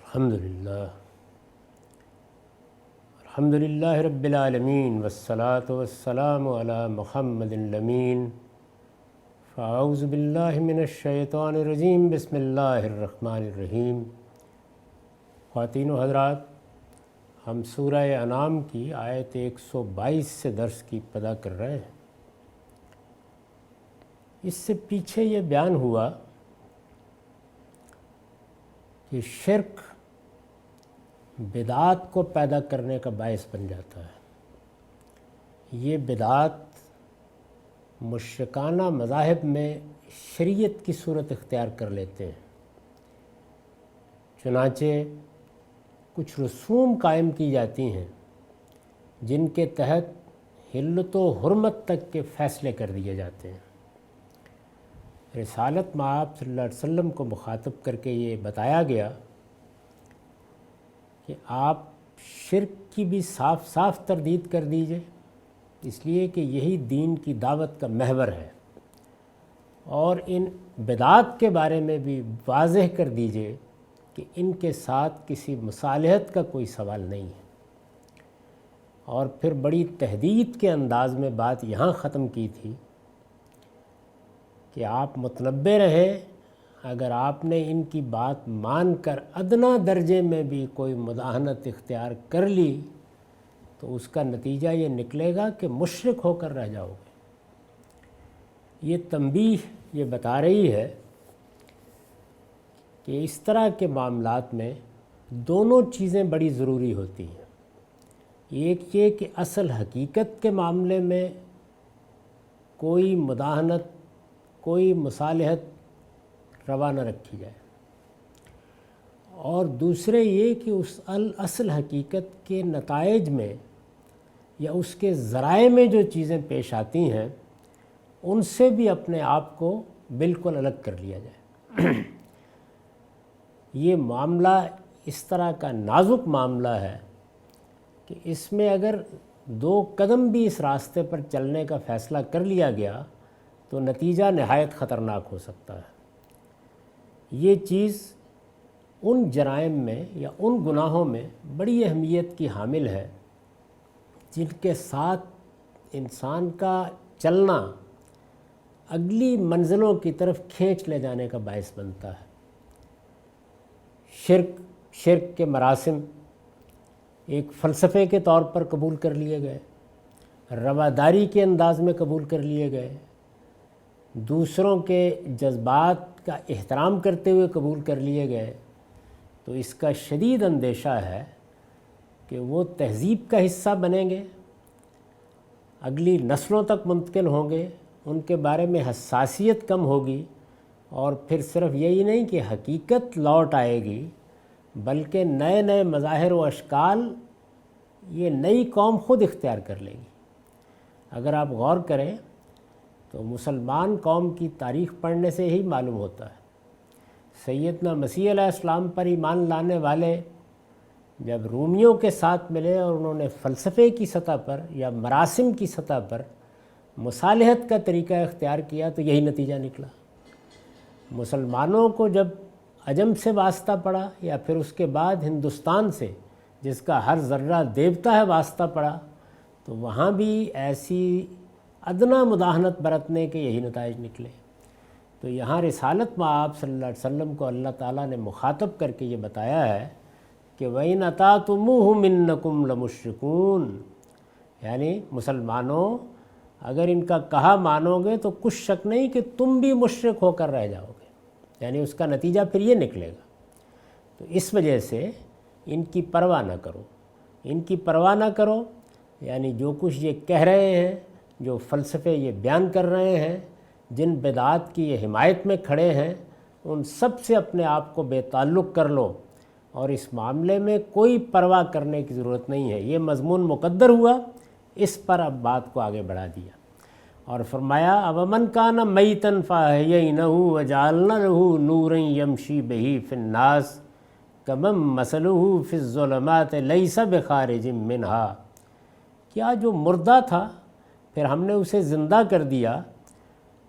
الحمدللہ رب العالمین والصلاة والسلام علی محمد الامین فاعوذ باللہ من الشیطان الرجیم بسم اللہ الرحمن الرحیم۔ خواتین و حضرات، ہم سورہ انعام کی آیت 122 سے درس کی ابتدا کر رہے ہیں۔ اس سے پیچھے یہ بیان ہوا کہ شرک بدعات کو پیدا کرنے کا باعث بن جاتا ہے۔ یہ بدعات مشرکانہ مذاہب میں شریعت کی صورت اختیار کر لیتے ہیں، چنانچہ کچھ رسوم قائم کی جاتی ہیں جن کے تحت حلت و حرمت تک کے فیصلے کر دیے جاتے ہیں۔ رسالت مآب صلی اللہ علیہ وسلم کو مخاطب کر کے یہ بتایا گیا کہ آپ شرک کی بھی صاف صاف تردید کر دیجئے، اس لیے کہ یہی دین کی دعوت کا محور ہے، اور ان بدعات کے بارے میں بھی واضح کر دیجئے کہ ان کے ساتھ کسی مصالحت کا کوئی سوال نہیں ہے۔ اور پھر بڑی تہدید کے انداز میں بات یہاں ختم کی تھی کہ آپ متنبہ رہیں، اگر آپ نے ان کی بات مان کر ادنا درجے میں بھی کوئی مداہنت اختیار کر لی تو اس کا نتیجہ یہ نکلے گا کہ مشرک ہو کر رہ جاؤ گے۔ یہ تنبیہ یہ بتا رہی ہے کہ اس طرح کے معاملات میں دونوں چیزیں بڑی ضروری ہوتی ہیں۔ ایک یہ کہ اصل حقیقت کے معاملے میں کوئی مداہنت، کوئی مصالحت روا نہ رکھی جائے، اور دوسرے یہ کہ اس اصل حقیقت کے نتائج میں یا اس کے ذرائع میں جو چیزیں پیش آتی ہیں ان سے بھی اپنے آپ کو بالکل الگ کر لیا جائے۔ یہ معاملہ اس طرح کا نازک معاملہ ہے کہ اس میں اگر دو قدم بھی اس راستے پر چلنے کا فیصلہ کر لیا گیا تو نتیجہ نہایت خطرناک ہو سکتا ہے۔ یہ چیز ان جرائم میں یا ان گناہوں میں بڑی اہمیت کی حامل ہے جن کے ساتھ انسان کا چلنا اگلی منزلوں کی طرف کھینچ لے جانے کا باعث بنتا ہے۔ شرک کے مراسم ایک فلسفے کے طور پر قبول کر لیے گئے، رواداری کے انداز میں قبول کر لیے گئے، دوسروں کے جذبات کا احترام کرتے ہوئے قبول کر لیے گئے، تو اس کا شدید اندیشہ ہے کہ وہ تہذیب کا حصہ بنیں گے، اگلی نسلوں تک منتقل ہوں گے، ان کے بارے میں حساسیت کم ہوگی، اور پھر صرف یہی نہیں کہ حقیقت لوٹ آئے گی بلکہ نئے نئے مظاہر و اشکال یہ نئی قوم خود اختیار کر لے گی۔ اگر آپ غور کریں تو مسلمان قوم کی تاریخ پڑھنے سے ہی معلوم ہوتا ہے۔ سیدنا مسیح علیہ السلام پر ایمان لانے والے جب رومیوں کے ساتھ ملے اور انہوں نے فلسفے کی سطح پر یا مراسم کی سطح پر مصالحت کا طریقہ اختیار کیا تو یہی نتیجہ نکلا۔ مسلمانوں کو جب عجم سے واسطہ پڑا یا پھر اس کے بعد ہندوستان سے جس کا ہر ذرہ دیوتا ہے واسطہ پڑا، تو وہاں بھی ایسی ادنا مداہنت برتنے کے یہی نتائج نکلے۔ تو یہاں رسالت مآب صلی اللہ علیہ وسلم کو اللہ تعالیٰ نے مخاطب کر کے یہ بتایا ہے کہ وَإِنْ أَطَعْتُمُوهُمْ إِنَّكُمْ لَمُشْرِكُونَ، یعنی مسلمانوں اگر ان کا کہا مانو گے تو کچھ شک نہیں کہ تم بھی مشرک ہو کر رہ جاؤ گے، یعنی اس کا نتیجہ پھر یہ نکلے گا۔ تو اس وجہ سے ان کی پرواہ نہ کرو، ان کی پرواہ نہ کرو، یعنی جو کچھ یہ کہہ رہے ہیں، جو فلسفے یہ بیان کر رہے ہیں، جن بدعات کی یہ حمایت میں کھڑے ہیں، ان سب سے اپنے آپ کو بے تعلق کر لو، اور اس معاملے میں کوئی پرواہ کرنے کی ضرورت نہیں ہے۔ یہ مضمون مقدر ہوا، اس پر اب بات کو آگے بڑھا دیا اور فرمایا اَوَمَنْ كَانَ مَيْتًا فَأَحْيَيْنَاهُ وَجَعَلْنَا لَهُ نُورًا يَمْشِي بِهِ فِي النَّاسِ كَمَنْ مَثَلُهُ فِي الظُّلُمَاتِ لَيْسَ بِخَارِجٍ مِّنْهَا، کیا جو مردہ تھا پھر ہم نے اسے زندہ کر دیا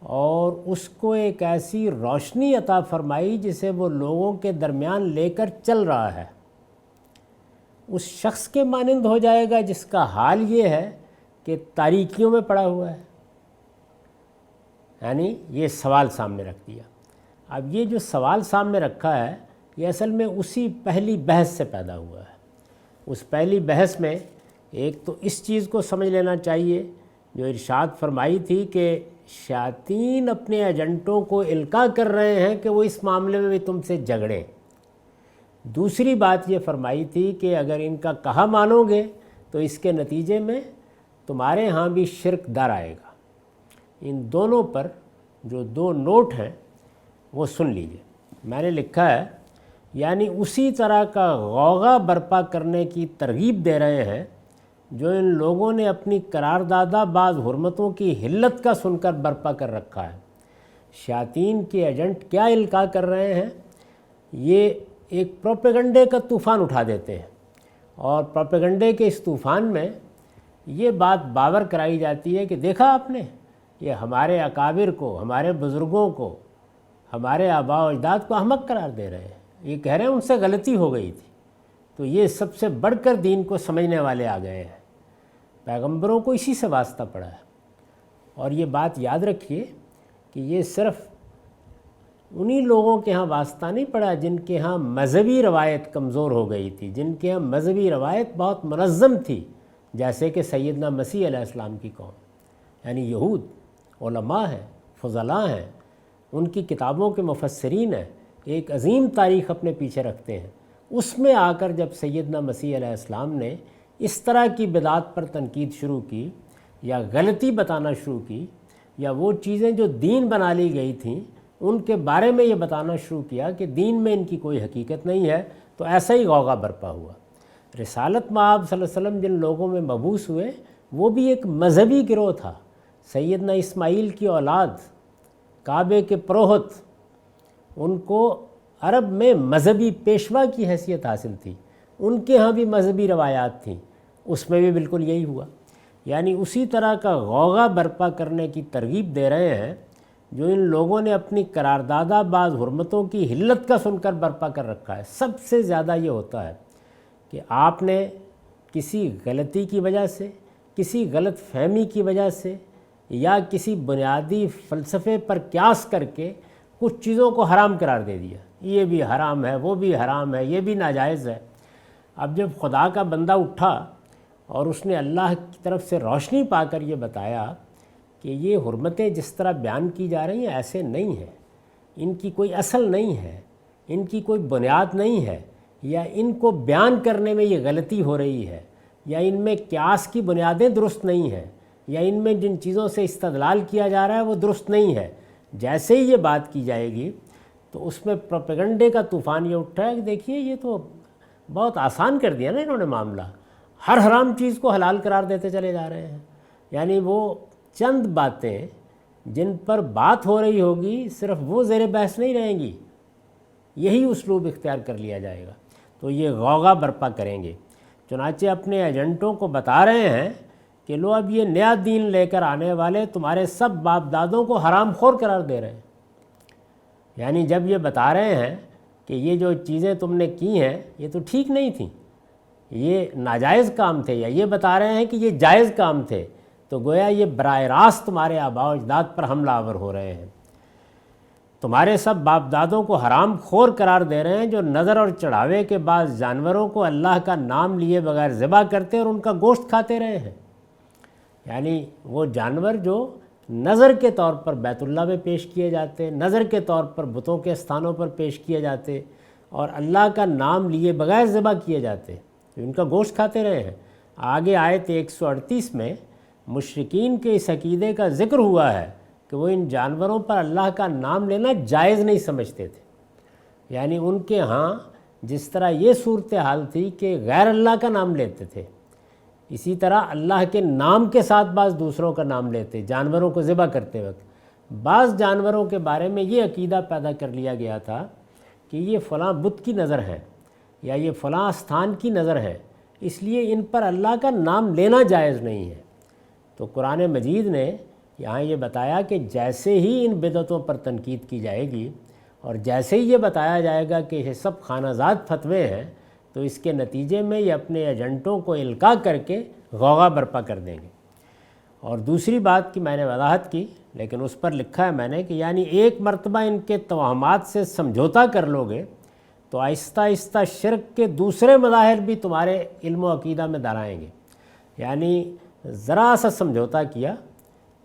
اور اس کو ایک ایسی روشنی عطا فرمائی جسے وہ لوگوں کے درمیان لے کر چل رہا ہے، اس شخص کے مانند ہو جائے گا جس کا حال یہ ہے کہ تاریکیوں میں پڑا ہوا ہے؟ یعنی یہ سوال سامنے رکھ دیا۔ اب یہ جو سوال سامنے رکھا ہے یہ اصل میں اسی پہلی بحث سے پیدا ہوا ہے۔ اس پہلی بحث میں ایک تو اس چیز کو سمجھ لینا چاہیے جو ارشاد فرمائی تھی کہ شیاطین اپنے ایجنٹوں کو القاء کر رہے ہیں کہ وہ اس معاملے میں بھی تم سے جھگڑیں۔ دوسری بات یہ فرمائی تھی کہ اگر ان کا کہا مانو گے تو اس کے نتیجے میں تمہارے ہاں بھی شرک در آئے گا۔ ان دونوں پر جو دو نوٹ ہیں وہ سن لیجئے۔ میں نے لکھا ہے یعنی اسی طرح کا غوغا برپا کرنے کی ترغیب دے رہے ہیں جو ان لوگوں نے اپنی قراردادہ بعض حرمتوں کی حلت کا سن کر برپا کر رکھا ہے۔ شیاطین کے ایجنٹ کیا القاء کر رہے ہیں؟ یہ ایک پروپیگنڈے کا طوفان اٹھا دیتے ہیں، اور پروپیگنڈے کے اس طوفان میں یہ بات باور کرائی جاتی ہے کہ دیکھا آپ نے، یہ ہمارے اکابر کو، ہمارے بزرگوں کو، ہمارے آباء و اجداد کو احمق قرار دے رہے ہیں، یہ کہہ رہے ہیں ان سے غلطی ہو گئی تھی۔ تو یہ سب سے بڑھ کر دین کو سمجھنے والے آ گئے ہیں۔ پیغمبروں کو اسی سے واسطہ پڑا ہے۔ اور یہ بات یاد رکھیے کہ یہ صرف انہی لوگوں کے ہاں واسطہ نہیں پڑا جن کے ہاں مذہبی روایت کمزور ہو گئی تھی، جن کے ہاں مذہبی روایت بہت منظم تھی، جیسے کہ سیدنا مسیح علیہ السلام کی قوم، یعنی یہود، علماء ہیں، فضلاء ہیں، ان کی کتابوں کے مفسرین ہیں، ایک عظیم تاریخ اپنے پیچھے رکھتے ہیں۔ اس میں آ کر جب سیدنا مسیح علیہ السلام نے اس طرح کی بدعات پر تنقید شروع کی یا غلطی بتانا شروع کی، یا وہ چیزیں جو دین بنا لی گئی تھیں ان کے بارے میں یہ بتانا شروع کیا کہ دین میں ان کی کوئی حقیقت نہیں ہے، تو ایسا ہی غوغا برپا ہوا۔ رسالت مآب صلی اللہ علیہ وسلم جن لوگوں میں مبعوث ہوئے وہ بھی ایک مذہبی گروہ تھا۔ سیدنا اسماعیل کی اولاد، کعبے کے پروہت، ان کو عرب میں مذہبی پیشوا کی حیثیت حاصل تھی، ان کے ہاں بھی مذہبی روایات تھیں، اس میں بھی بالکل یہی ہوا۔ یعنی اسی طرح کا غوغا برپا کرنے کی ترغیب دے رہے ہیں جو ان لوگوں نے اپنی قراردادہ بعض حرمتوں کی حلت کا سن کر برپا کر رکھا ہے۔ سب سے زیادہ یہ ہوتا ہے کہ آپ نے کسی غلطی کی وجہ سے، کسی غلط فہمی کی وجہ سے، یا کسی بنیادی فلسفے پر قیاس کر کے کچھ چیزوں کو حرام قرار دے دیا، یہ بھی حرام ہے، وہ بھی حرام ہے، یہ بھی ناجائز ہے۔ اب جب خدا کا بندہ اٹھا اور اس نے اللہ کی طرف سے روشنی پا کر یہ بتایا کہ یہ حرمتیں جس طرح بیان کی جا رہی ہیں ایسے نہیں ہیں، ان کی کوئی اصل نہیں ہے، ان کی کوئی بنیاد نہیں ہے، یا ان کو بیان کرنے میں یہ غلطی ہو رہی ہے، یا ان میں قیاس کی بنیادیں درست نہیں ہیں، یا ان میں جن چیزوں سے استدلال کیا جا رہا ہے وہ درست نہیں ہے، جیسے ہی یہ بات کی جائے گی تو اس میں پروپیگنڈے کا طوفان یہ اٹھا ہے کہ دیکھیے یہ تو بہت آسان کر دیا نا انہوں نے معاملہ، ہر حرام چیز کو حلال قرار دیتے چلے جا رہے ہیں۔ یعنی وہ چند باتیں جن پر بات ہو رہی ہوگی صرف وہ زیر بحث نہیں رہیں گی، یہی اسلوب اختیار کر لیا جائے گا، تو یہ غوغا برپا کریں گے۔ چنانچہ اپنے ایجنٹوں کو بتا رہے ہیں کہ لو اب یہ نیا دین لے کر آنے والے تمہارے سب باپ دادوں کو حرام خور قرار دے رہے ہیں۔ یعنی جب یہ بتا رہے ہیں کہ یہ جو چیزیں تم نے کی ہیں یہ تو ٹھیک نہیں تھیں، یہ ناجائز کام تھے، یا یہ بتا رہے ہیں کہ یہ جائز کام تھے، تو گویا یہ براہ راست تمہارے آباء و اجداد پر حملہ آور ہو رہے ہیں، تمہارے سب باپ دادوں کو حرام خور قرار دے رہے ہیں جو نظر اور چڑھاوے کے بعد جانوروں کو اللہ کا نام لیے بغیر ذبح کرتے اور ان کا گوشت کھاتے رہے ہیں۔ یعنی وہ جانور جو نظر کے طور پر بیت اللہ میں پیش کیے جاتے، نظر کے طور پر بتوں کے استھانوں پر پیش کیے جاتے اور اللہ کا نام لیے بغیر ذبح کیے جاتے، ان کا گوشت کھاتے رہے ہیں۔ آگے آیت 138 میں مشرکین کے اس عقیدے کا ذکر ہوا ہے کہ وہ ان جانوروں پر اللہ کا نام لینا جائز نہیں سمجھتے تھے۔ یعنی ان کے ہاں جس طرح یہ صورتحال تھی کہ غیر اللہ کا نام لیتے تھے، اسی طرح اللہ کے نام کے ساتھ بعض دوسروں کا نام لیتے جانوروں کو ذبح کرتے وقت۔ بعض جانوروں کے بارے میں یہ عقیدہ پیدا کر لیا گیا تھا کہ یہ فلاں بت کی نظر ہے یا یہ فلاں استھان کی نظر ہے، اس لیے ان پر اللہ کا نام لینا جائز نہیں ہے۔ تو قرآن مجید نے یہاں یہ بتایا کہ جیسے ہی ان بدعتوں پر تنقید کی جائے گی اور جیسے ہی یہ بتایا جائے گا کہ یہ سب خانہ زاد فتوے ہیں، تو اس کے نتیجے میں یہ اپنے ایجنٹوں کو القاء کر کے غوغا برپا کر دیں گے۔ اور دوسری بات کی میں نے وضاحت کی، لیکن اس پر لکھا ہے میں نے کہ یعنی ایک مرتبہ ان کے توہمات سے سمجھوتا کر لو گے تو آہستہ آہستہ شرک کے دوسرے مظاہر بھی تمہارے علم و عقیدہ میں درائیں گے۔ یعنی ذرا سا سمجھوتا کیا،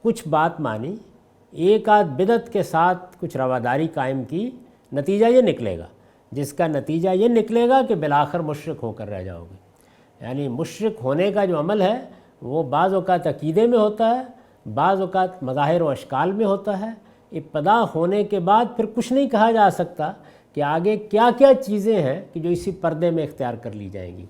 کچھ بات مانی، ایک آدھ بدعت کے ساتھ کچھ رواداری قائم کی، نتیجہ یہ نکلے گا، جس کا نتیجہ یہ نکلے گا کہ بالآخر مشرک ہو کر رہ جاؤ گے۔ یعنی مشرک ہونے کا جو عمل ہے وہ بعض اوقات عقیدے میں ہوتا ہے، بعض اوقات مظاہر و اشکال میں ہوتا ہے۔ ابتدا ہونے کے بعد پھر کچھ نہیں کہا جا سکتا کہ آگے کیا کیا چیزیں ہیں کہ جو اسی پردے میں اختیار کر لی جائیں گی۔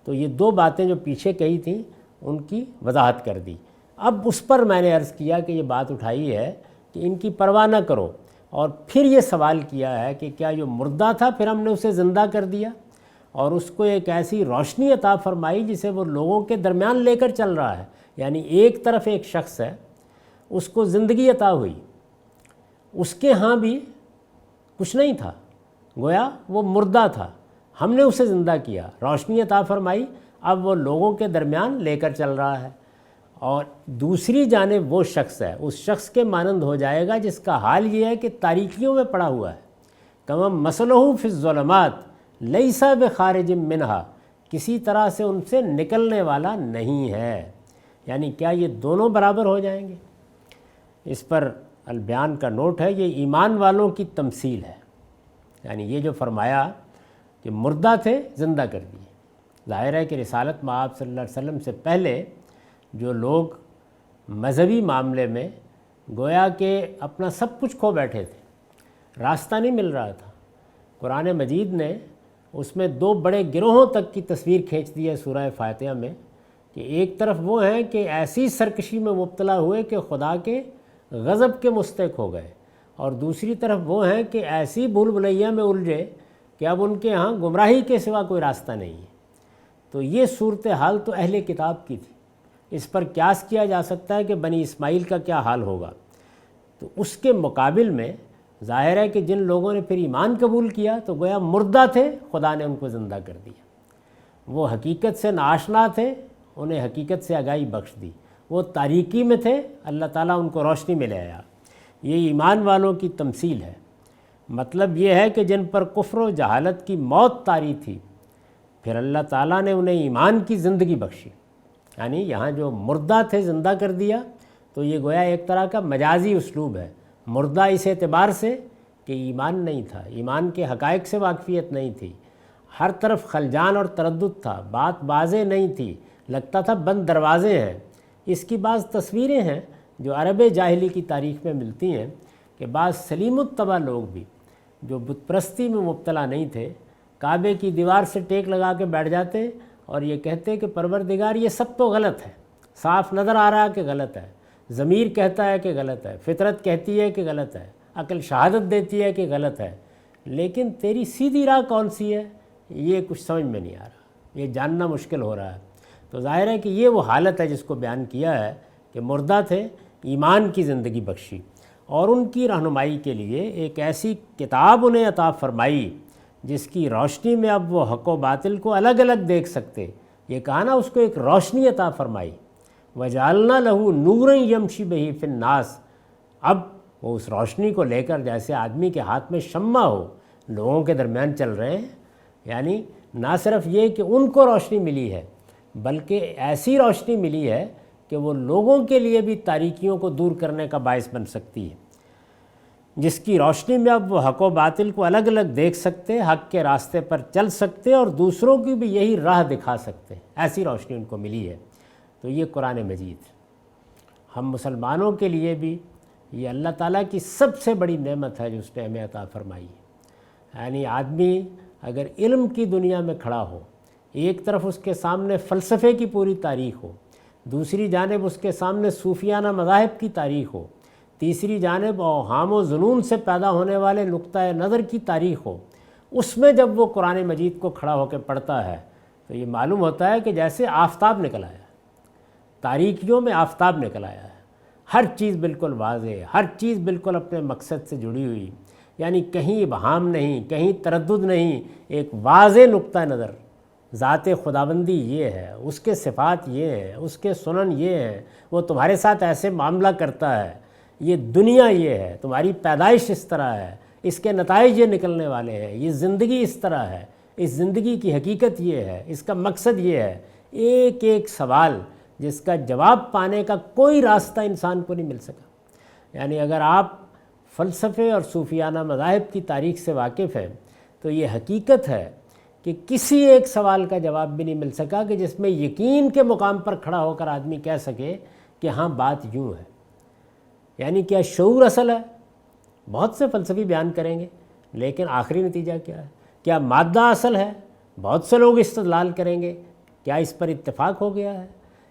تو یہ دو باتیں جو پیچھے کہی تھیں ان کی وضاحت کر دی۔ اب اس پر میں نے عرض کیا کہ یہ بات اٹھائی ہے کہ ان کی پرواہ نہ کرو، اور پھر یہ سوال کیا ہے کہ کیا جو مردہ تھا پھر ہم نے اسے زندہ کر دیا اور اس کو ایک ایسی روشنی عطا فرمائی جسے وہ لوگوں کے درمیان لے کر چل رہا ہے۔ یعنی ایک طرف ایک شخص ہے، اس کو زندگی عطا ہوئی، اس کے ہاں بھی کچھ نہیں تھا، گویا وہ مردہ تھا، ہم نے اسے زندہ کیا، روشنی عطا فرمائی، اب وہ لوگوں کے درمیان لے کر چل رہا ہے۔ اور دوسری جانب وہ شخص ہے، اس شخص کے مانند ہو جائے گا جس کا حال یہ ہے کہ تاریکیوں میں پڑا ہوا ہے۔ کمم مثلہ فی الظلمات لیس بخارج منہا، کسی طرح سے ان سے نکلنے والا نہیں ہے۔ یعنی کیا یہ دونوں برابر ہو جائیں گے؟ اس پر البیان کا نوٹ ہے، یہ ایمان والوں کی تمثیل ہے۔ یعنی یہ جو فرمایا کہ مردہ تھے زندہ کر دیے، ظاہر ہے کہ رسالت مآب صلی اللہ علیہ وسلم سے پہلے جو لوگ مذہبی معاملے میں گویا کہ اپنا سب کچھ کھو بیٹھے تھے، راستہ نہیں مل رہا تھا، قرآن مجید نے اس میں دو بڑے گروہوں تک کی تصویر کھینچ دی ہے سورہ فاتحہ میں، کہ ایک طرف وہ ہیں کہ ایسی سرکشی میں مبتلا ہوئے کہ خدا کے غضب کے مستحق ہو گئے، اور دوسری طرف وہ ہیں کہ ایسی بھول بھلیا میں الجھے کہ اب ان کے ہاں گمراہی کے سوا کوئی راستہ نہیں ہے۔ تو یہ صورتحال تو اہل کتاب کی تھی، اس پر قیاس کیا جا سکتا ہے کہ بنی اسماعیل کا کیا حال ہوگا۔ تو اس کے مقابل میں ظاہر ہے کہ جن لوگوں نے پھر ایمان قبول کیا تو گویا مردہ تھے، خدا نے ان کو زندہ کر دیا۔ وہ حقیقت سے ناآشنا تھے، انہیں حقیقت سے آگاہی بخش دی۔ وہ تاریکی میں تھے، اللہ تعالیٰ ان کو روشنی میں لے آیا۔ یہ ایمان والوں کی تمثیل ہے۔ مطلب یہ ہے کہ جن پر کفر و جہالت کی موت طاری تھی، پھر اللہ تعالیٰ نے انہیں ایمان کی زندگی بخشی۔ یعنی یہاں جو مردہ تھے زندہ کر دیا، تو یہ گویا ایک طرح کا مجازی اسلوب ہے۔ مردہ اس اعتبار سے کہ ایمان نہیں تھا، ایمان کے حقائق سے واقفیت نہیں تھی، ہر طرف خلجان اور تردد تھا، بات واضح نہیں تھی، لگتا تھا بند دروازے ہیں۔ اس کی بعض تصویریں ہیں جو عرب جاہلی کی تاریخ میں ملتی ہیں کہ بعض سلیم الطبع لوگ بھی جو بت پرستی میں مبتلا نہیں تھے، کعبے کی دیوار سے ٹیک لگا کے بیٹھ جاتے اور یہ کہتے کہ پروردگار یہ سب تو غلط ہے، صاف نظر آ رہا ہے کہ غلط ہے، ضمیر کہتا ہے کہ غلط ہے، فطرت کہتی ہے کہ غلط ہے، عقل شہادت دیتی ہے کہ غلط ہے، لیکن تیری سیدھی راہ کون سی ہے یہ کچھ سمجھ میں نہیں آ رہا، یہ جاننا مشکل ہو رہا ہے۔ تو ظاہر ہے کہ یہ وہ حالت ہے جس کو بیان کیا ہے کہ مردہ تھے، ایمان کی زندگی بخشی، اور ان کی رہنمائی کے لیے ایک ایسی کتاب انہیں عطا فرمائی جس کی روشنی میں اب وہ حق و باطل کو الگ الگ دیکھ سکتے۔ یہ کہا نا، اس کو ایک روشنی عطا فرمائی، وَجَعَلْنَا لَهُ نُورًا يَمْشِي بِهِ فِي النَّاسِ۔ اب وہ اس روشنی کو لے کر جیسے آدمی کے ہاتھ میں شمع ہو، لوگوں کے درمیان چل رہے ہیں۔ یعنی نہ صرف یہ کہ ان کو روشنی ملی ہے، بلکہ ایسی روشنی ملی ہے کہ وہ لوگوں کے لیے بھی تاریکیوں کو دور کرنے کا باعث بن سکتی ہے، جس کی روشنی میں اب وہ حق و باطل کو الگ الگ دیکھ سکتے، حق کے راستے پر چل سکتے اور دوسروں کی بھی یہی راہ دکھا سکتے۔ ایسی روشنی ان کو ملی ہے۔ تو یہ قرآن مجید ہم مسلمانوں کے لیے بھی یہ اللہ تعالیٰ کی سب سے بڑی نعمت ہے جو اس نے ہمیں عطا فرمائی ہے۔ یعنی آدمی اگر علم کی دنیا میں کھڑا ہو، ایک طرف اس کے سامنے فلسفے کی پوری تاریخ ہو، دوسری جانب اس کے سامنے صوفیانہ مذاہب کی تاریخ ہو، تیسری جانب اوہام و ظنون سے پیدا ہونے والے نقطۂ نظر کی تاریخ ہو، اس میں جب وہ قرآن مجید کو کھڑا ہو کے پڑھتا ہے تو یہ معلوم ہوتا ہے کہ جیسے آفتاب نکل آیا، تاریکیوں میں آفتاب نکل آیا ہے۔ ہر چیز بالکل واضح، ہر چیز بالکل اپنے مقصد سے جڑی ہوئی، یعنی کہیں ابہام نہیں، کہیں تردد نہیں، ایک واضح نقطہ نظر۔ ذات خداوندی یہ ہے، اس کے صفات یہ ہیں، اس کے سنن یہ ہیں، وہ تمہارے ساتھ ایسے معاملہ کرتا ہے، یہ دنیا یہ ہے، تمہاری پیدائش اس طرح ہے، اس کے نتائج یہ نکلنے والے ہیں، یہ زندگی اس طرح ہے، اس زندگی کی حقیقت یہ ہے، اس کا مقصد یہ ہے۔ ایک ایک سوال جس کا جواب پانے کا کوئی راستہ انسان کو نہیں مل سکا۔ یعنی اگر آپ فلسفے اور صوفیانہ مذاہب کی تاریخ سے واقف ہیں تو یہ حقیقت ہے کہ کسی ایک سوال کا جواب بھی نہیں مل سکا کہ جس میں یقین کے مقام پر کھڑا ہو کر آدمی کہہ سکے کہ ہاں بات یوں ہے۔ یعنی کیا شعور اصل ہے؟ بہت سے فلسفی بیان کریں گے، لیکن آخری نتیجہ کیا ہے؟ کیا مادہ اصل ہے؟ بہت سے لوگ استدلال کریں گے، کیا اس پر اتفاق ہو گیا ہے؟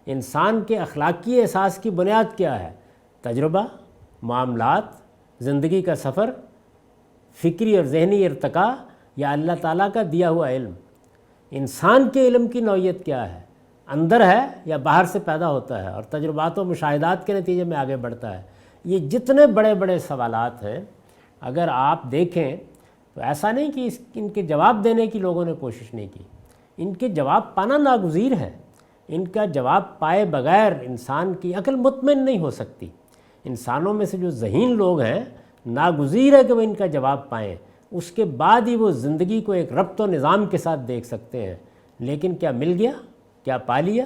انسان کے اخلاقی احساس کی بنیاد کیا ہے؟ تجربہ، معاملات، زندگی کا سفر، فکری اور ذہنی ارتقاء، یا اللہ تعالیٰ کا دیا ہوا علم؟ انسان کے علم کی نوعیت کیا ہے؟ اندر ہے یا باہر سے پیدا ہوتا ہے اور تجربات و مشاہدات کے نتیجے میں آگے بڑھتا ہے؟ یہ جتنے بڑے بڑے سوالات ہیں، اگر آپ دیکھیں تو ایسا نہیں کہ ان کے جواب دینے کی لوگوں نے کوشش نہیں کی، ان کے جواب پانا ناگزیر ہے۔ ان کا جواب پائے بغیر انسان کی عقل مطمئن نہیں ہو سکتی۔ انسانوں میں سے جو ذہین لوگ ہیں، ناگزیر ہے کہ وہ ان کا جواب پائیں، اس کے بعد ہی وہ زندگی کو ایک ربط و نظام کے ساتھ دیکھ سکتے ہیں۔ لیکن کیا مل گیا؟ کیا پا لیا؟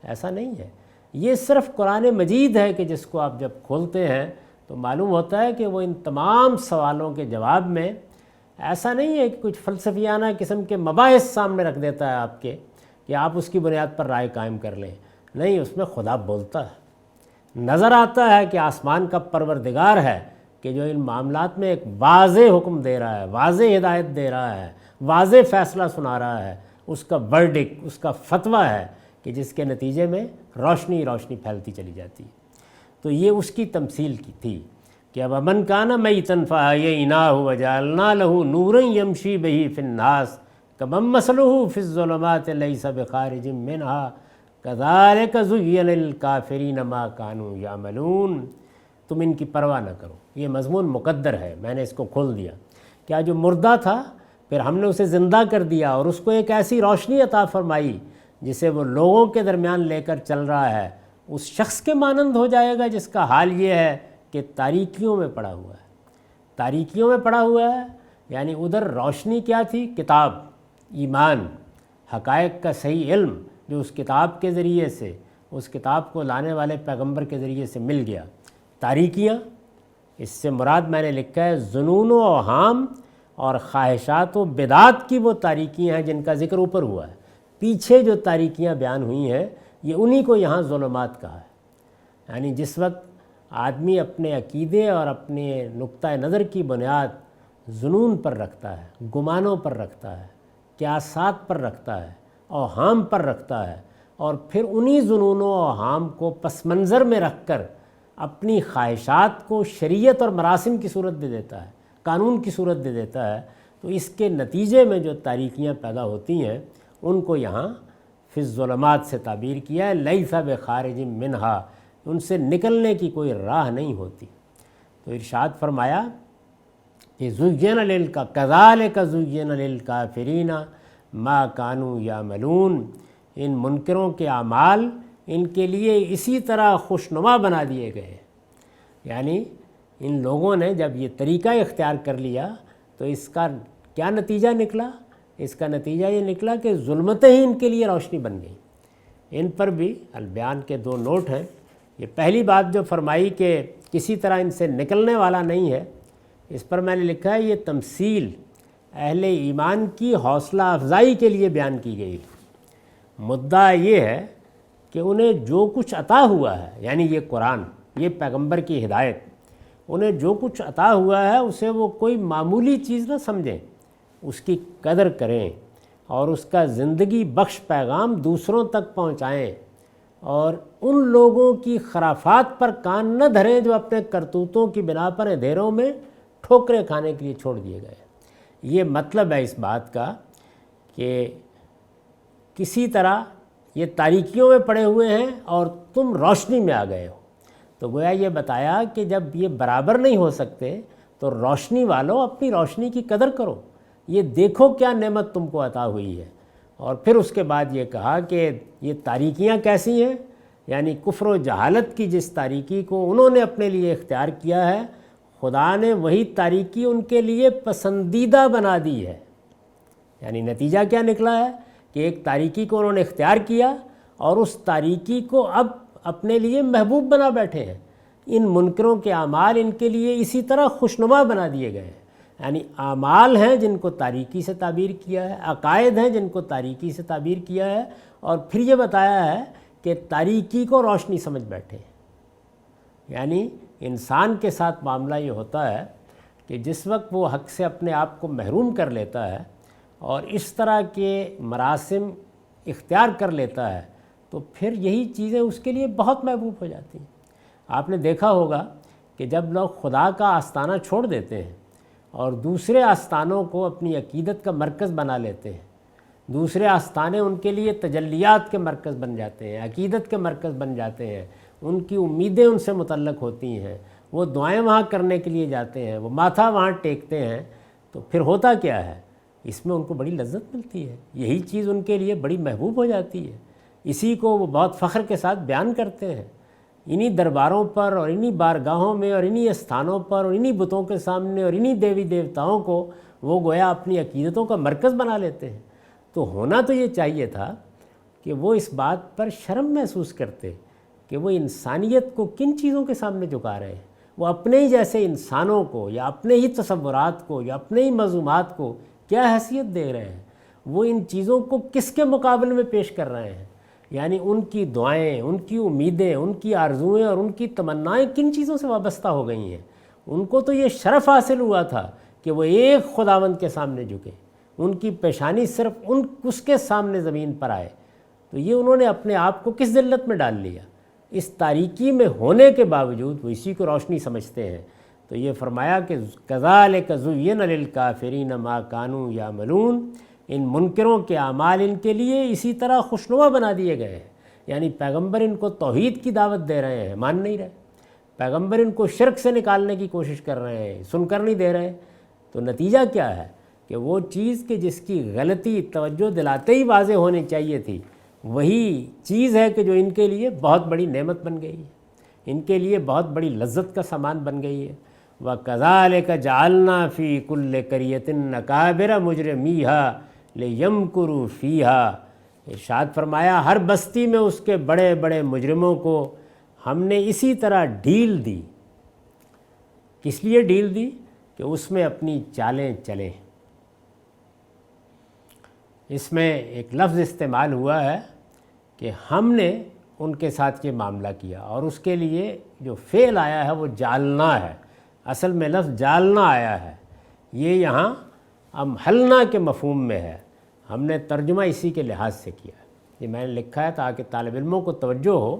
ایسا نہیں ہے۔ یہ صرف قرآن مجید ہے کہ جس کو آپ جب کھولتے ہیں تو معلوم ہوتا ہے کہ وہ ان تمام سوالوں کے جواب میں ایسا نہیں ہے کہ کچھ فلسفیانہ قسم کے مباحث سامنے رکھ دیتا ہے آپ کے کہ آپ اس کی بنیاد پر رائے قائم کر لیں۔ نہیں، اس میں خدا بولتا ہے، نظر آتا ہے کہ آسمان کا پروردگار ہے کہ جو ان معاملات میں ایک واضح حکم دے رہا ہے، واضح ہدایت دے رہا ہے، واضح فیصلہ سنا رہا ہے۔ اس کا ورڈکٹ، اس کا فتویٰ ہے کہ جس کے نتیجے میں روشنی روشنی پھیلتی چلی جاتی ہے۔ تو یہ اس کی تمثیل کی تھی کہ اب امن کانا میتن فاحییناہ وجعلنا لہ نورا یمشی بہ فی الناس کمن مثلہ فی الظلمات لیس بخارج منہا کذالک زین للکافرین ما کانوا یعملون۔ تم ان کی پرواہ نہ کرو، یہ مضمون مقدر ہے، میں نے اس کو کھول دیا۔ کیا جو مردہ تھا پھر ہم نے اسے زندہ کر دیا اور اس کو ایک ایسی روشنی عطا فرمائی جسے وہ لوگوں کے درمیان لے کر چل رہا ہے، اس شخص کے مانند ہو جائے گا جس کا حال یہ ہے کہ تاریکیوں میں پڑا ہوا ہے۔ تاریکیوں میں پڑا ہوا ہے، یعنی ادھر روشنی کیا تھی؟ کتاب، ایمان، حقائق کا صحیح علم جو اس کتاب کے ذریعے سے، اس کتاب کو لانے والے پیغمبر کے ذریعے سے مل گیا۔ تاریکیاں، اس سے مراد میں نے لکھا ہے ظنون و اوہام اور خواہشات و بدعات کی وہ تاریکیاں ہیں جن کا ذکر اوپر ہوا ہے۔ پیچھے جو تاریکیاں بیان ہوئی ہیں یہ انہی کو یہاں ظلمات کہا ہے۔ یعنی جس وقت آدمی اپنے عقیدے اور اپنے نقطہ نظر کی بنیاد ظنون پر رکھتا ہے، گمانوں پر رکھتا ہے، قیاسات پر رکھتا ہے، اوہام پر رکھتا ہے، اور پھر انہی ظنون و اوہام کو پس منظر میں رکھ کر اپنی خواہشات کو شریعت اور مراسم کی صورت دے دیتا ہے، قانون کی صورت دے دیتا ہے، تو اس کے نتیجے میں جو تاریکیاں پیدا ہوتی ہیں ان کو یہاں فی الظلمات سے تعبیر کیا ہے، لیس بخارج منہا، ان سے نکلنے کی کوئی راہ نہیں ہوتی۔ تو ارشاد فرمایا کہ زین کذالک زین للکافرین ما کانوا یعملون، ان منکروں کے اعمال ان کے لیے اسی طرح خوشنما بنا دیے گئے۔ یعنی ان لوگوں نے جب یہ طریقہ اختیار کر لیا تو اس کا کیا نتیجہ نکلا؟ اس کا نتیجہ یہ نکلا کہ ظلمتیں ہی ان کے لیے روشنی بن گئیں۔ ان پر بھی البیان کے 2 نوٹ ہیں۔ یہ پہلی بات جو فرمائی کہ کسی طرح ان سے نکلنے والا نہیں ہے، اس پر میں نے لکھا ہے یہ تمثیل اہل ایمان کی حوصلہ افزائی کے لیے بیان کی گئی۔ مدعا یہ ہے کہ انہیں جو کچھ عطا ہوا ہے، یعنی یہ قرآن، یہ پیغمبر کی ہدایت، انہیں جو کچھ عطا ہوا ہے اسے وہ کوئی معمولی چیز نہ سمجھیں، اس کی قدر کریں اور اس کا زندگی بخش پیغام دوسروں تک پہنچائیں، اور ان لوگوں کی خرافات پر کان نہ دھریں جو اپنے کرتوتوں کی بنا پر اندھیروں میں ٹھوکریں کھانے کے لیے چھوڑ دیے گئے۔ یہ مطلب ہے اس بات کا کہ کسی طرح یہ تاریکیوں میں پڑے ہوئے ہیں اور تم روشنی میں آ گئے ہو، تو گویا یہ بتایا کہ جب یہ برابر نہیں ہو سکتے تو روشنی والوں اپنی روشنی کی قدر کرو، یہ دیکھو کیا نعمت تم کو عطا ہوئی ہے۔ اور پھر اس کے بعد یہ کہا کہ یہ تاریکیاں کیسی ہیں، یعنی کفر و جہالت کی جس تاریکی کو انہوں نے اپنے لیے اختیار کیا ہے، خدا نے وہی تاریکی ان کے لیے پسندیدہ بنا دی ہے۔ یعنی نتیجہ کیا نکلا ہے کہ ایک تاریکی کو انہوں نے اختیار کیا اور اس تاریکی کو اب اپنے لیے محبوب بنا بیٹھے ہیں۔ ان منکروں کے اعمال ان کے لیے اسی طرح خوشنما بنا دیے گئے ہیں۔ یعنی اعمال ہیں جن کو تاریکی سے تعبیر کیا ہے، عقائد ہیں جن کو تاریکی سے تعبیر کیا ہے، اور پھر یہ بتایا ہے کہ تاریکی کو روشنی سمجھ بیٹھے ہیں۔ یعنی انسان کے ساتھ معاملہ یہ ہوتا ہے کہ جس وقت وہ حق سے اپنے آپ کو محروم کر لیتا ہے اور اس طرح کے مراسم اختیار کر لیتا ہے تو پھر یہی چیزیں اس کے لیے بہت محبوب ہو جاتی ہیں۔ آپ نے دیکھا ہوگا کہ جب لوگ خدا کا آستانہ چھوڑ دیتے ہیں اور دوسرے آستانوں کو اپنی عقیدت کا مرکز بنا لیتے ہیں، دوسرے آستانے ان کے لیے تجلیات کے مرکز بن جاتے ہیں، عقیدت کے مرکز بن جاتے ہیں، ان کی امیدیں ان سے متعلق ہوتی ہیں، وہ دعائیں وہاں کرنے کے لیے جاتے ہیں، وہ ماتھا وہاں ٹیکتے ہیں، تو پھر ہوتا کیا ہے، اس میں ان کو بڑی لذت ملتی ہے، یہی چیز ان کے لیے بڑی محبوب ہو جاتی ہے، اسی کو وہ بہت فخر کے ساتھ بیان کرتے ہیں۔ انہی درباروں پر اور انہی بارگاہوں میں اور انہی استھانوں پر اور انہی بتوں کے سامنے اور انہی دیوی دیوتاؤں کو وہ گویا اپنی عقیدتوں کا مرکز بنا لیتے ہیں۔ تو ہونا تو یہ چاہیے تھا کہ وہ اس بات پر شرم محسوس کرتے کہ وہ انسانیت کو کن چیزوں کے سامنے جھکا رہے ہیں، وہ اپنے ہی جیسے انسانوں کو یا اپنے ہی تصورات کو یا اپنے ہی مضمومات کو کیا حیثیت دے رہے ہیں، وہ ان چیزوں کو کس کے مقابلے میں پیش کر رہے ہیں۔ یعنی ان کی دعائیں، ان کی امیدیں، ان کی آرزوئیں اور ان کی تمنائیں کن چیزوں سے وابستہ ہو گئی ہیں۔ ان کو تو یہ شرف حاصل ہوا تھا کہ وہ ایک خداوند کے سامنے جھکے، ان کی پیشانی صرف اس کے سامنے زمین پر آئے، تو یہ انہوں نے اپنے آپ کو کس ذلت میں ڈال لیا۔ اس تاریکی میں ہونے کے باوجود وہ اسی کو روشنی سمجھتے ہیں۔ تو یہ فرمایا کہ کذالک زین للکافرین ما کانوا یعملون، ان منکروں کے اعمال ان کے لیے اسی طرح خوشنما بنا دیے گئے ہیں۔ یعنی پیغمبر ان کو توحید کی دعوت دے رہے ہیں، مان نہیں رہے، پیغمبر ان کو شرک سے نکالنے کی کوشش کر رہے ہیں، سن کر نہیں دے رہے، تو نتیجہ کیا ہے کہ وہ چیز کہ جس کی غلطی توجہ دلاتے ہی واضح ہونی چاہیے تھی، وہی چیز ہے کہ جو ان کے لیے بہت بڑی نعمت بن گئی ہے، ان کے لیے بہت بڑی لذت کا سامان بن گئی ہے۔ وَكَذَلِكَ جَعَلْنَا فِي كُلِّ قَرْيَةٍ أَكَابِرَ مُجْرِمِيهَا لِيَمْكُرُوا فِيهَا، ارشاد فرمایا ہر بستی میں اس کے بڑے بڑے مجرموں کو ہم نے اسی طرح ڈھیل دی۔ کس لیے ڈھیل دی؟ کہ اس میں اپنی چالیں چلیں۔ اس میں ایک لفظ استعمال ہوا ہے کہ ہم نے ان کے ساتھ یہ معاملہ کیا، اور اس کے لیے جو فعل آیا ہے وہ جالنا ہے، اصل میں لفظ جالنا آیا ہے، یہ یہاں امحلنا کے مفہوم میں ہے، ہم نے ترجمہ اسی کے لحاظ سے کیا ہے۔ یہ میں نے لکھا ہے تاکہ طالب علموں کو توجہ ہو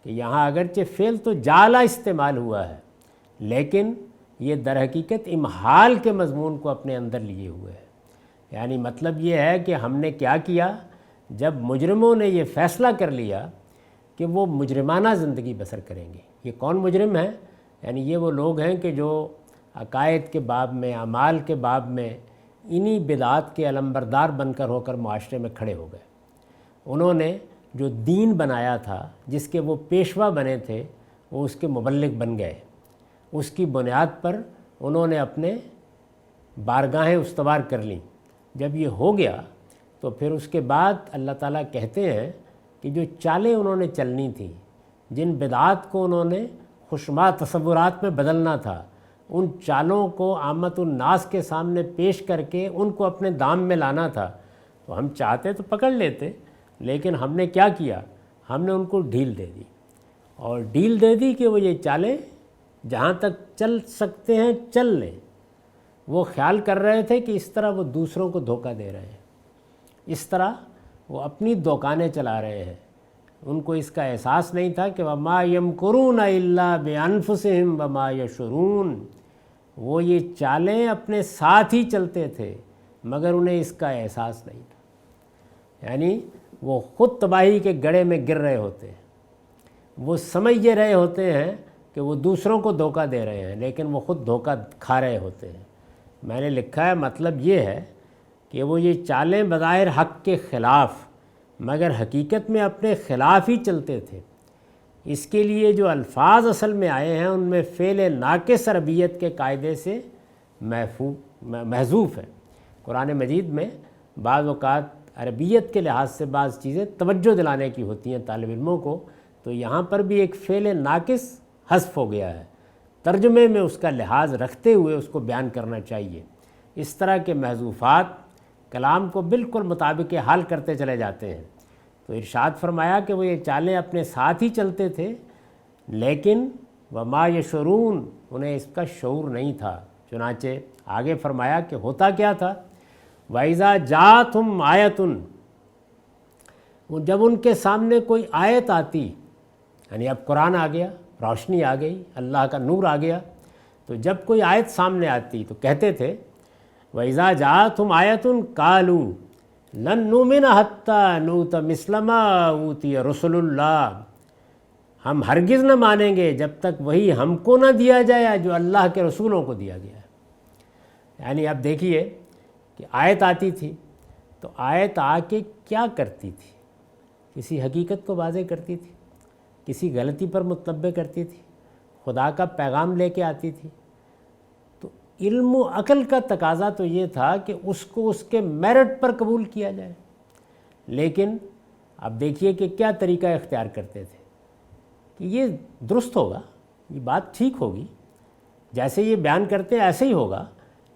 کہ یہاں اگرچہ فعل تو جالا استعمال ہوا ہے، لیکن یہ در حقیقت امحال کے مضمون کو اپنے اندر لیے ہوئے ہے۔ یعنی مطلب یہ ہے کہ ہم نے کیا کیا، جب مجرموں نے یہ فیصلہ کر لیا کہ وہ مجرمانہ زندگی بسر کریں گے۔ یہ کون مجرم ہیں؟ یعنی یہ وہ لوگ ہیں کہ جو عقائد کے باب میں، اعمال کے باب میں انہی بدعات کے علمبردار بن کر ہو کر معاشرے میں کھڑے ہو گئے۔ انہوں نے جو دین بنایا تھا، جس کے وہ پیشوا بنے تھے، وہ اس کے مبلغ بن گئے۔ اس کی بنیاد پر انہوں نے اپنے بارگاہیں استوار کر لیں۔ جب یہ ہو گیا تو پھر اس کے بعد اللہ تعالیٰ کہتے ہیں کہ جو چالیں انہوں نے چلنی تھیں، جن بدعات کو انہوں نے خوشما تصورات میں بدلنا تھا، ان چالوں کو عامت الناس کے سامنے پیش کر کے ان کو اپنے دام میں لانا تھا، تو ہم چاہتے تو پکڑ لیتے، لیکن ہم نے کیا کیا، ہم نے ان کو ڈھیل دے دی، اور ڈھیل دے دی کہ وہ یہ چالیں جہاں تک چل سکتے ہیں چل لیں۔ وہ خیال کر رہے تھے کہ اس طرح وہ دوسروں کو دھوکہ دے رہے ہیں، اس طرح وہ اپنی دکانیں چلا رہے ہیں۔ ان کو اس کا احساس نہیں تھا کہ وَمَا يَمْكُرُونَ إِلَّا بِأَنفُسِهِمْ وَمَا يَشْعُرُونَ، وہ یہ چالیں اپنے ساتھ ہی چلتے تھے مگر انہیں اس کا احساس نہیں تھا۔ یعنی وہ خود تباہی کے گڑھے میں گر رہے ہوتے ہیں، وہ سمجھ یہ رہے ہوتے ہیں کہ وہ دوسروں کو دھوکہ دے رہے ہیں لیکن وہ خود دھوکہ کھا رہے ہوتے ہیں۔ میں نے لکھا ہے مطلب یہ ہے کہ وہ یہ چالیں بظاہر حق کے خلاف مگر حقیقت میں اپنے خلاف ہی چلتے تھے۔ اس کے لیے جو الفاظ اصل میں آئے ہیں ان میں فعل ناقص عربیت کے قاعدے سے محذوف ہے۔ قرآن مجید میں بعض اوقات عربیت کے لحاظ سے بعض چیزیں توجہ دلانے کی ہوتی ہیں طالب علموں کو، تو یہاں پر بھی ایک فعل ناقص حذف ہو گیا ہے، ترجمے میں اس کا لحاظ رکھتے ہوئے اس کو بیان کرنا چاہیے۔ اس طرح کے محذوفات کلام کو بالکل مطابق حال کرتے چلے جاتے ہیں۔ تو ارشاد فرمایا کہ وہ یہ چالیں اپنے ساتھ ہی چلتے تھے لیکن وما یشعرون، انہیں اس کا شعور نہیں تھا۔ چنانچہ آگے فرمایا کہ ہوتا کیا تھا، وَإِذَا جَاءَتْهُمْ آیَةٌ، جب ان کے سامنے کوئی آیت آتی، یعنی اب قرآن آ گیا، روشنی آ گئی، اللہ کا نور آ گیا، تو جب کوئی آیت سامنے آتی تو کہتے تھے وَإِذَا جَاءَتْهُمْ آیَةٌ قَالُوا لَن نُؤْمِنَ حَتَّىٰ نُؤْتَ مِثْلَ مَا أُوتِیَ رُسُلُ اللَّهِ، ہم ہرگز نہ مانیں گے جب تک وہی ہم کو نہ دیا جائے جو اللہ کے رسولوں کو دیا گیا ہے۔ یعنی اب دیکھیے کہ آیت آتی تھی تو آیت آ کے کیا کرتی تھی؟ کسی حقیقت کو واضح کرتی تھی، کسی غلطی پر متنبہ کرتی تھی، خدا کا پیغام لے کے آتی تھی۔ تو علم و عقل کا تقاضا تو یہ تھا کہ اس کو اس کے میرٹ پر قبول کیا جائے، لیکن اب دیکھیے کہ کیا طریقہ اختیار کرتے تھے کہ یہ درست ہوگا، یہ بات ٹھیک ہوگی، جیسے یہ بیان کرتے ہیں ایسے ہی ہوگا،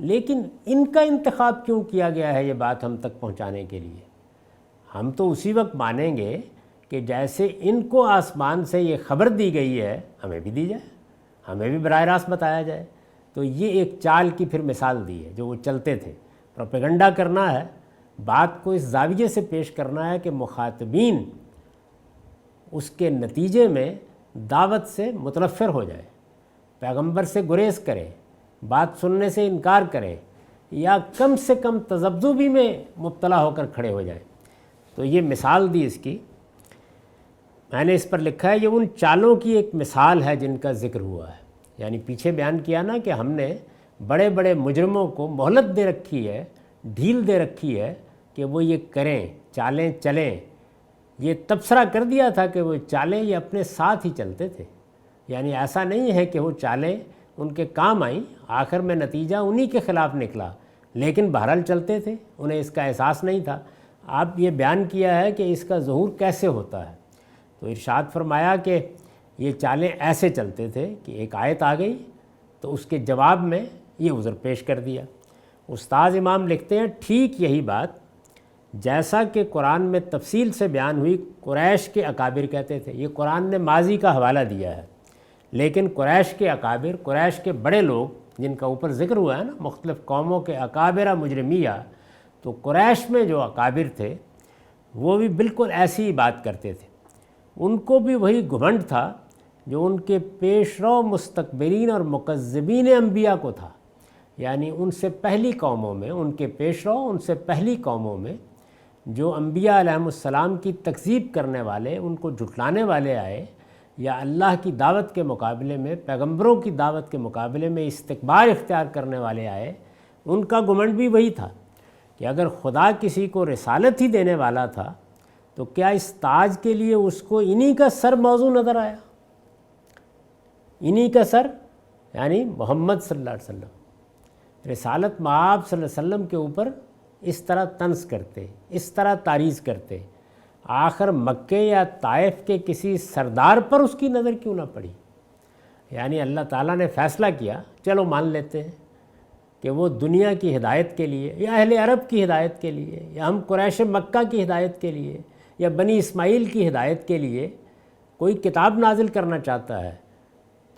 لیکن ان کا انتخاب کیوں کیا گیا ہے یہ بات ہم تک پہنچانے کے لیے؟ ہم تو اسی وقت مانیں گے کہ جیسے ان کو آسمان سے یہ خبر دی گئی ہے ہمیں بھی دی جائے، ہمیں بھی براہ راست بتایا جائے۔ تو یہ ایک چال کی پھر مثال دی ہے جو وہ چلتے تھے۔ پروپیگنڈا کرنا ہے، بات کو اس زاویے سے پیش کرنا ہے کہ مخاطبین اس کے نتیجے میں دعوت سے متنفر ہو جائے، پیغمبر سے گریز کرے، بات سننے سے انکار کرے، یا کم سے کم تذبذبی میں مبتلا ہو کر کھڑے ہو جائیں۔ تو یہ مثال دی اس کی، میں نے اس پر لکھا ہے یہ ان چالوں کی ایک مثال ہے جن کا ذکر ہوا ہے۔ یعنی پیچھے بیان کیا نا کہ ہم نے بڑے بڑے مجرموں کو مہلت دے رکھی ہے، ڈھیل دے رکھی ہے کہ وہ یہ کریں، چالیں چلیں۔ یہ تبصرہ کر دیا تھا کہ وہ چالیں یہ اپنے ساتھ ہی چلتے تھے، یعنی ایسا نہیں ہے کہ وہ چالیں ان کے کام آئیں، آخر میں نتیجہ انہی کے خلاف نکلا، لیکن بہرحال چلتے تھے، انہیں اس کا احساس نہیں تھا۔ آپ یہ بیان کیا ہے کہ اس کا ظہور کیسے ہوتا ہے، تو ارشاد فرمایا کہ یہ چالیں ایسے چلتے تھے کہ ایک آیت آ گئی تو اس کے جواب میں یہ عذر پیش کر دیا۔ استاذ امام لکھتے ہیں ٹھیک یہی بات جیسا کہ قرآن میں تفصیل سے بیان ہوئی قریش کے اکابر کہتے تھے۔ یہ قرآن نے ماضی کا حوالہ دیا ہے، لیکن قریش کے اکابر، قریش کے بڑے لوگ جن کا اوپر ذکر ہوا ہے نا، مختلف قوموں کے اکابر مجرمیہ، تو قریش میں جو اکابر تھے وہ بھی بالکل ایسی ہی بات کرتے تھے۔ ان کو بھی وہی گھمنڈ تھا جو ان کے پیش رو مستکبرین اور مکذبین انبیاء کو تھا، یعنی ان سے پہلی قوموں میں، ان کے پیش رو ان سے پہلی قوموں میں جو انبیاء علیہم السلام کی تکذیب کرنے والے، ان کو جھٹلانے والے آئے، یا اللہ کی دعوت کے مقابلے میں، پیغمبروں کی دعوت کے مقابلے میں استکبار اختیار کرنے والے آئے، ان کا گھمنڈ بھی وہی تھا کہ اگر خدا کسی کو رسالت ہی دینے والا تھا تو کیا اس تاج کے لیے اس کو انہی کا سر موضوع نظر آیا؟ انہی کا سر یعنی محمد صلی اللہ علیہ وسلم، رسالت مآب صلی اللہ علیہ وسلم کے اوپر اس طرح طنز کرتے، اس طرح تعریض کرتے، آخر مکے یا طائف کے کسی سردار پر اس کی نظر کیوں نہ پڑی؟ یعنی اللہ تعالیٰ نے فیصلہ کیا، چلو مان لیتے ہیں کہ وہ دنیا کی ہدایت کے لیے، یا اہل عرب کی ہدایت کے لیے، یا ہم قریش مکہ کی ہدایت کے لیے، یا بنی اسماعیل کی ہدایت کے لیے کوئی کتاب نازل کرنا چاہتا ہے،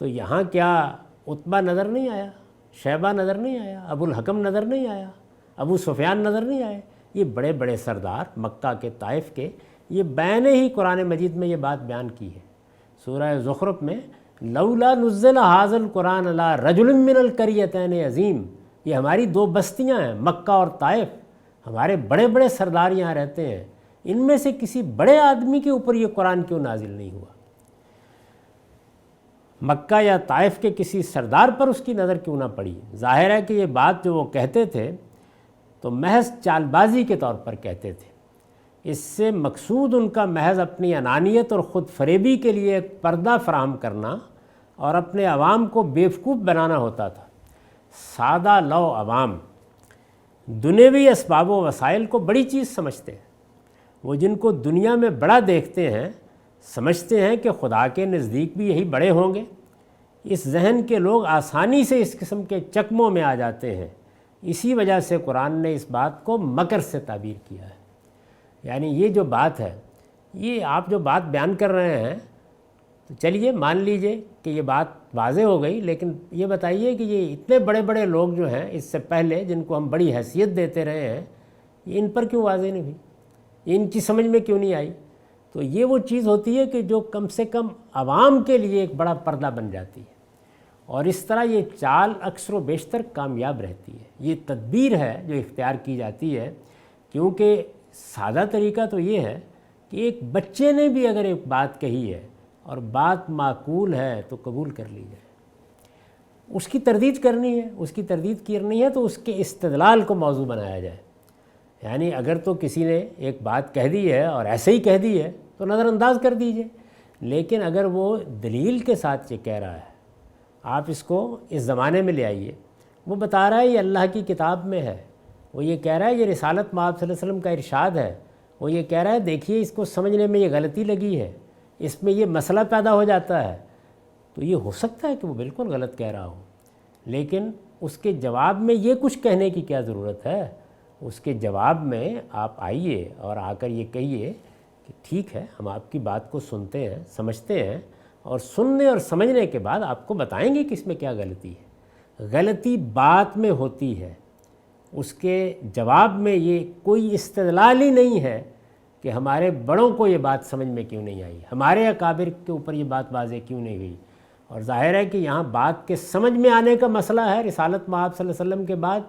تو یہاں کیا عتبہ نظر نہیں آیا، شیبہ نظر نہیں آیا، ابو الحکم نظر نہیں آیا، ابو سفیان نظر نہیں آئے؟ یہ بڑے بڑے سردار مکہ کے، طائف کے، یہ بین ہی قرآن مجید میں یہ بات بیان کی ہے۔ سورہ زخرف میں لولا نزل ھذا القرآن علی رجل من القریتین عظیم، یہ ہماری دو بستیاں ہیں مکہ اور طائف، ہمارے بڑے بڑے سردار یہاں رہتے ہیں، ان میں سے کسی بڑے آدمی کے اوپر یہ قرآن کیوں نازل نہیں ہوا؟ مکہ یا طائف کے کسی سردار پر اس کی نظر کیوں نہ پڑی؟ ظاہر ہے کہ یہ بات جو وہ کہتے تھے تو محض چال بازی کے طور پر کہتے تھے، اس سے مقصود ان کا محض اپنی انانیت اور خود فریبی کے لیے ایک پردہ فراہم کرنا اور اپنے عوام کو بیوقوف بنانا ہوتا تھا۔ سادہ لو عوام دنیوی اسباب و وسائل کو بڑی چیز سمجھتے ہیں، وہ جن کو دنیا میں بڑا دیکھتے ہیں سمجھتے ہیں کہ خدا کے نزدیک بھی یہی بڑے ہوں گے۔ اس ذہن کے لوگ آسانی سے اس قسم کے چکموں میں آ جاتے ہیں، اسی وجہ سے قرآن نے اس بات کو مکر سے تعبیر کیا ہے۔ یعنی یہ جو بات ہے، یہ آپ جو بات بیان کر رہے ہیں تو چلیے مان لیجئے کہ یہ بات واضح ہو گئی، لیکن یہ بتائیے کہ یہ اتنے بڑے بڑے لوگ جو ہیں اس سے پہلے جن کو ہم بڑی حیثیت دیتے رہے ہیں، یہ ان پر کیوں واضح نہیں ہوئی، ان کی سمجھ میں کیوں نہیں آئی؟ تو یہ وہ چیز ہوتی ہے کہ جو کم سے کم عوام کے لیے ایک بڑا پردہ بن جاتی ہے، اور اس طرح یہ چال اکثر و بیشتر کامیاب رہتی ہے۔ یہ تدبیر ہے جو اختیار کی جاتی ہے، کیونکہ سادہ طریقہ تو یہ ہے کہ ایک بچے نے بھی اگر ایک بات کہی ہے اور بات معقول ہے تو قبول کر لی جائے، اس کی تردید کرنی ہے، اس کی تردید کرنی ہے تو اس کے استدلال کو موضوع بنایا جائے۔ یعنی اگر تو کسی نے ایک بات کہہ دی ہے اور ایسے ہی کہہ دی ہے تو نظر انداز کر دیجئے، لیکن اگر وہ دلیل کے ساتھ یہ کہہ رہا ہے، آپ اس کو اس زمانے میں لے آئیے، وہ بتا رہا ہے یہ اللہ کی کتاب میں ہے، وہ یہ کہہ رہا ہے یہ رسالت مآب صلی اللہ علیہ وسلم کا ارشاد ہے، وہ یہ کہہ رہا ہے دیکھیے اس کو سمجھنے میں یہ غلطی لگی ہے، اس میں یہ مسئلہ پیدا ہو جاتا ہے، تو یہ ہو سکتا ہے کہ وہ بالکل غلط کہہ رہا ہو، لیکن اس کے جواب میں یہ کچھ کہنے کی کیا ضرورت ہے؟ اس کے جواب میں آپ آئیے اور آ کر یہ کہیے کہ ٹھیک ہے، ہم آپ کی بات کو سنتے ہیں، سمجھتے ہیں، اور سننے اور سمجھنے کے بعد آپ کو بتائیں گے کہ اس میں کیا غلطی ہے۔ غلطی بات میں ہوتی ہے، اس کے جواب میں یہ کوئی استدلال ہی نہیں ہے کہ ہمارے بڑوں کو یہ بات سمجھ میں کیوں نہیں آئی، ہمارے اکابر کے اوپر یہ بات واضح کیوں نہیں ہوئی۔ اور ظاہر ہے کہ یہاں بات کے سمجھ میں آنے کا مسئلہ ہے، رسالت مآب صلی اللہ علیہ وسلم کے بعد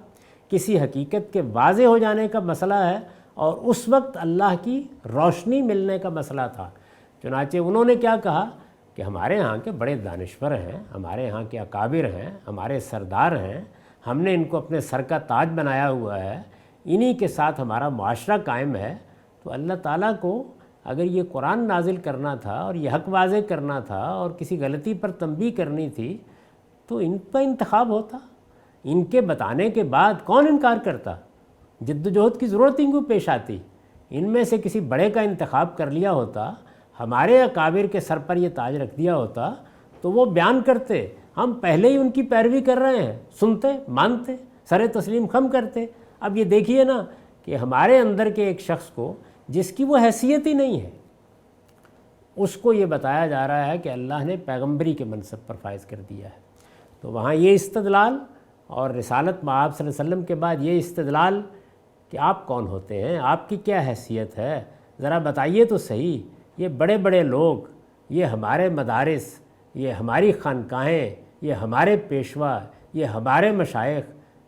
کسی حقیقت کے واضح ہو جانے کا مسئلہ ہے، اور اس وقت اللہ کی روشنی ملنے کا مسئلہ تھا۔ چنانچہ انہوں نے کیا کہا کہ ہمارے ہاں کے بڑے دانشور ہیں، ہمارے ہاں کے اکابر ہیں، ہمارے سردار ہیں، ہم نے ان کو اپنے سر کا تاج بنایا ہوا ہے، انہی کے ساتھ ہمارا معاشرہ قائم ہے۔ تو اللہ تعالیٰ کو اگر یہ قرآن نازل کرنا تھا اور یہ حق واضح کرنا تھا اور کسی غلطی پر تنبیہ کرنی تھی تو ان کا انتخاب ہوتا، ان کے بتانے کے بعد کون انکار کرتا؟ جد و جہد کی ضرورت ان کو پیش آتی، ان میں سے کسی بڑے کا انتخاب کر لیا ہوتا، ہمارے اکابر کے سر پر یہ تاج رکھ دیا ہوتا تو وہ بیان کرتے، ہم پہلے ہی ان کی پیروی کر رہے ہیں، سنتے، مانتے، سر تسلیم خم کرتے۔ اب یہ دیکھیے نا کہ ہمارے اندر کے ایک شخص کو جس کی وہ حیثیت ہی نہیں ہے، اس کو یہ بتایا جا رہا ہے کہ اللہ نے پیغمبری کے منصب پر فائز کر دیا ہے۔ تو وہاں یہ استدلال، اور رسالت مآب صلی اللہ علیہ وسلم کے بعد یہ استدلال کہ آپ کون ہوتے ہیں، آپ کی کیا حیثیت ہے، ذرا بتائیے تو صحیح۔ یہ بڑے بڑے لوگ، یہ ہمارے مدارس، یہ ہماری خانقاہیں، یہ ہمارے پیشوا، یہ ہمارے مشائخ،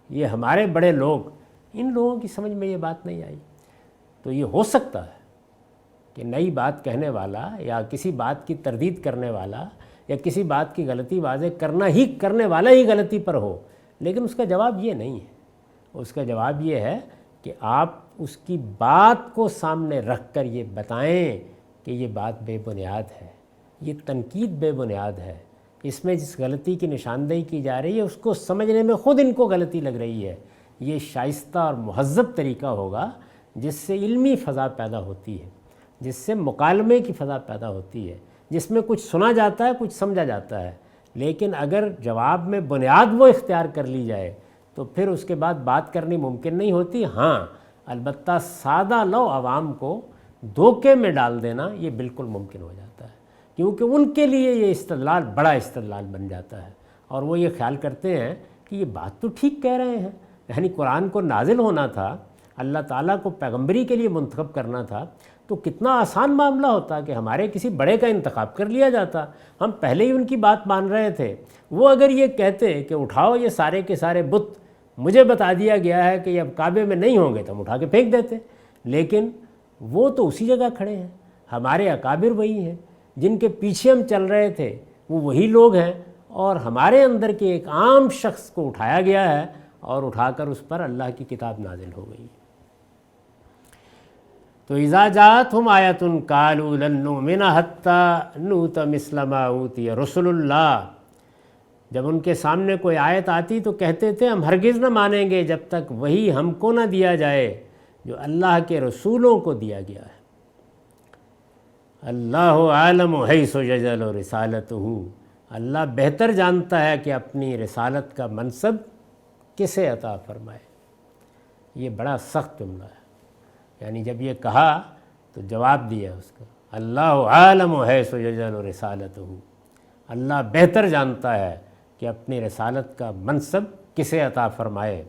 یہ ہمارے بڑے لوگ، ان لوگوں کی سمجھ میں یہ بات نہیں آئی۔ تو یہ ہو سکتا ہے کہ نئی بات کہنے والا یا کسی بات کی تردید کرنے والا یا کسی بات کی غلطی واضح کرنے والا ہی غلطی پر ہو، لیکن اس کا جواب یہ نہیں ہے۔ اس کا جواب یہ ہے کہ آپ اس کی بات کو سامنے رکھ کر یہ بتائیں کہ یہ بات بے بنیاد ہے، یہ تنقید بے بنیاد ہے، اس میں جس غلطی کی نشاندہی کی جا رہی ہے اس کو سمجھنے میں خود ان کو غلطی لگ رہی ہے۔ یہ شائستہ اور مہذب طریقہ ہوگا جس سے علمی فضا پیدا ہوتی ہے، جس سے مکالمے کی فضا پیدا ہوتی ہے، جس میں کچھ سنا جاتا ہے، کچھ سمجھا جاتا ہے۔ لیکن اگر جواب میں بنیاد وہ اختیار کر لی جائے تو پھر اس کے بعد بات کرنی ممکن نہیں ہوتی۔ ہاں البتہ سادہ لو عوام کو دھوکے میں ڈال دینا یہ بالکل ممکن ہو جاتا ہے، کیونکہ ان کے لیے یہ استدلال بڑا استدلال بن جاتا ہے، اور وہ یہ خیال کرتے ہیں کہ یہ بات تو ٹھیک کہہ رہے ہیں، یعنی قرآن کو نازل ہونا تھا، اللہ تعالیٰ کو پیغمبری کے لیے منتخب کرنا تھا، تو کتنا آسان معاملہ ہوتا کہ ہمارے کسی بڑے کا انتخاب کر لیا جاتا، ہم پہلے ہی ان کی بات مان رہے تھے۔ وہ اگر یہ کہتے کہ اٹھاؤ یہ سارے کے سارے بت، مجھے بتا دیا گیا ہے کہ یہ اب کعبے میں نہیں ہوں گے، تو ہم اٹھا کے پھینک دیتے، لیکن وہ تو اسی جگہ کھڑے ہیں، ہمارے اکابر وہی ہیں جن کے پیچھے ہم چل رہے تھے، وہ وہی لوگ ہیں، اور ہمارے اندر کے ایک عام شخص کو اٹھایا گیا ہے اور اٹھا کر اس پر اللہ کی کتاب نازل ہو گئی۔ تو اذا جاءتہم آیۃ قالوا لن نؤمن حتی نؤت مثل ما اوتی رسل اللہ، جب ان کے سامنے کوئی آیت آتی تو کہتے تھے ہم ہرگز نہ مانیں گے جب تک وہی ہم کو نہ دیا جائے جو اللہ کے رسولوں کو دیا گیا ہے۔ اللہ عالم حیث یجعل رسالتہ، اللہ بہتر جانتا ہے کہ اپنی رسالت کا منصب کسے عطا فرمائے۔ یہ بڑا سخت جملہ ہے، یعنی جب یہ کہا تو جواب دیا اس کا، اللہ عالم حیث یجعل رسالتہ، اللہ بہتر جانتا ہے کہ اپنی رسالت کا منصب کسے عطا فرمائے۔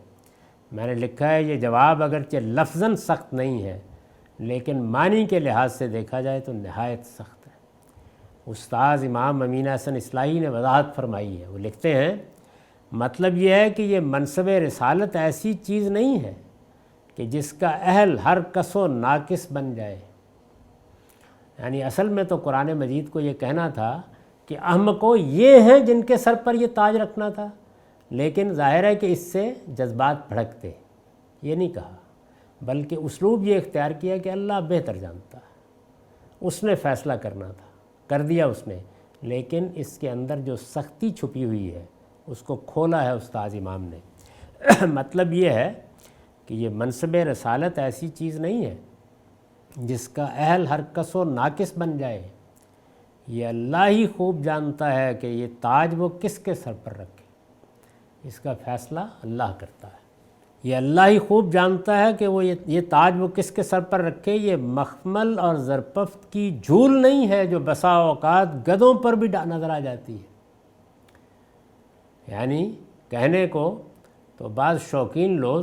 میں نے لکھا ہے یہ جواب اگرچہ لفظاً سخت نہیں ہے لیکن معنی کے لحاظ سے دیکھا جائے تو نہایت سخت ہے۔ استاذ امام امین احسن اصلاحی نے وضاحت فرمائی ہے، وہ لکھتے ہیں مطلب یہ ہے کہ یہ منصب رسالت ایسی چیز نہیں ہے کہ جس کا اہل ہر کس و ناقص بن جائے۔ یعنی اصل میں تو قرآن مجید کو یہ کہنا تھا کہ احمقوں یہ ہیں جن کے سر پر یہ تاج رکھنا تھا، لیکن ظاہر ہے کہ اس سے جذبات بھڑکتے، یہ نہیں کہا، بلکہ اسلوب یہ اختیار کیا کہ اللہ بہتر جانتا ہے، اس نے فیصلہ کرنا تھا، کر دیا اس نے، لیکن اس کے اندر جو سختی چھپی ہوئی ہے اس کو کھولا ہے استاذ امام نے۔ مطلب یہ ہے کہ یہ منصب رسالت ایسی چیز نہیں ہے جس کا اہل ہر کس و ناقص بن جائے، یہ اللہ ہی خوب جانتا ہے کہ یہ تاج وہ کس کے سر پر رکھے، اس کا فیصلہ اللہ کرتا ہے۔ یہ اللہ ہی خوب جانتا ہے کہ وہ یہ تاج وہ کس کے سر پر رکھے، یہ مخمل اور زرپفت کی جھول نہیں ہے جو بسا اوقات گدوں پر بھی نظر آ جاتی ہے۔ یعنی کہنے کو تو بعض شوقین لوگ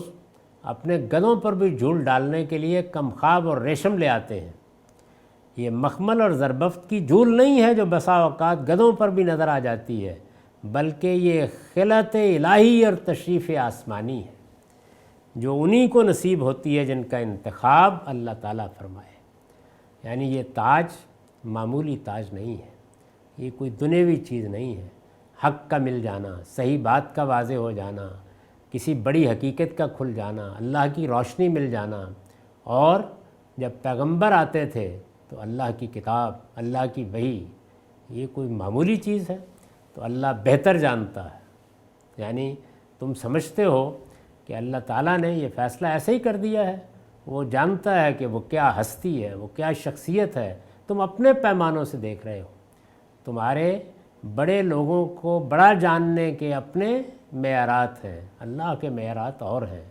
اپنے گدوں پر بھی جھول ڈالنے کے لیے کمخاب اور ریشم لے آتے ہیں۔ یہ مخمل اور زربفت کی جھول نہیں ہے جو بسا اوقات گدوں پر بھی نظر آ جاتی ہے، بلکہ یہ خلعت الہی اور تشریف آسمانی ہے جو انہی کو نصیب ہوتی ہے جن کا انتخاب اللہ تعالیٰ فرمائے۔ یعنی یہ تاج معمولی تاج نہیں ہے، یہ کوئی دنیوی چیز نہیں ہے۔ حق کا مل جانا، صحیح بات کا واضح ہو جانا، کسی بڑی حقیقت کا کھل جانا، اللہ کی روشنی مل جانا، اور جب پیغمبر آتے تھے تو اللہ کی کتاب، اللہ کی وحی، یہ کوئی معمولی چیز ہے؟ تو اللہ بہتر جانتا ہے۔ یعنی تم سمجھتے ہو کہ اللہ تعالیٰ نے یہ فیصلہ ایسے ہی کر دیا ہے، وہ جانتا ہے کہ وہ کیا ہستی ہے، وہ کیا شخصیت ہے، تم اپنے پیمانوں سے دیکھ رہے ہو۔ تمہارے بڑے لوگوں کو بڑا جاننے کے اپنے معیارات ہیں، اللہ کے معیارات اور ہیں۔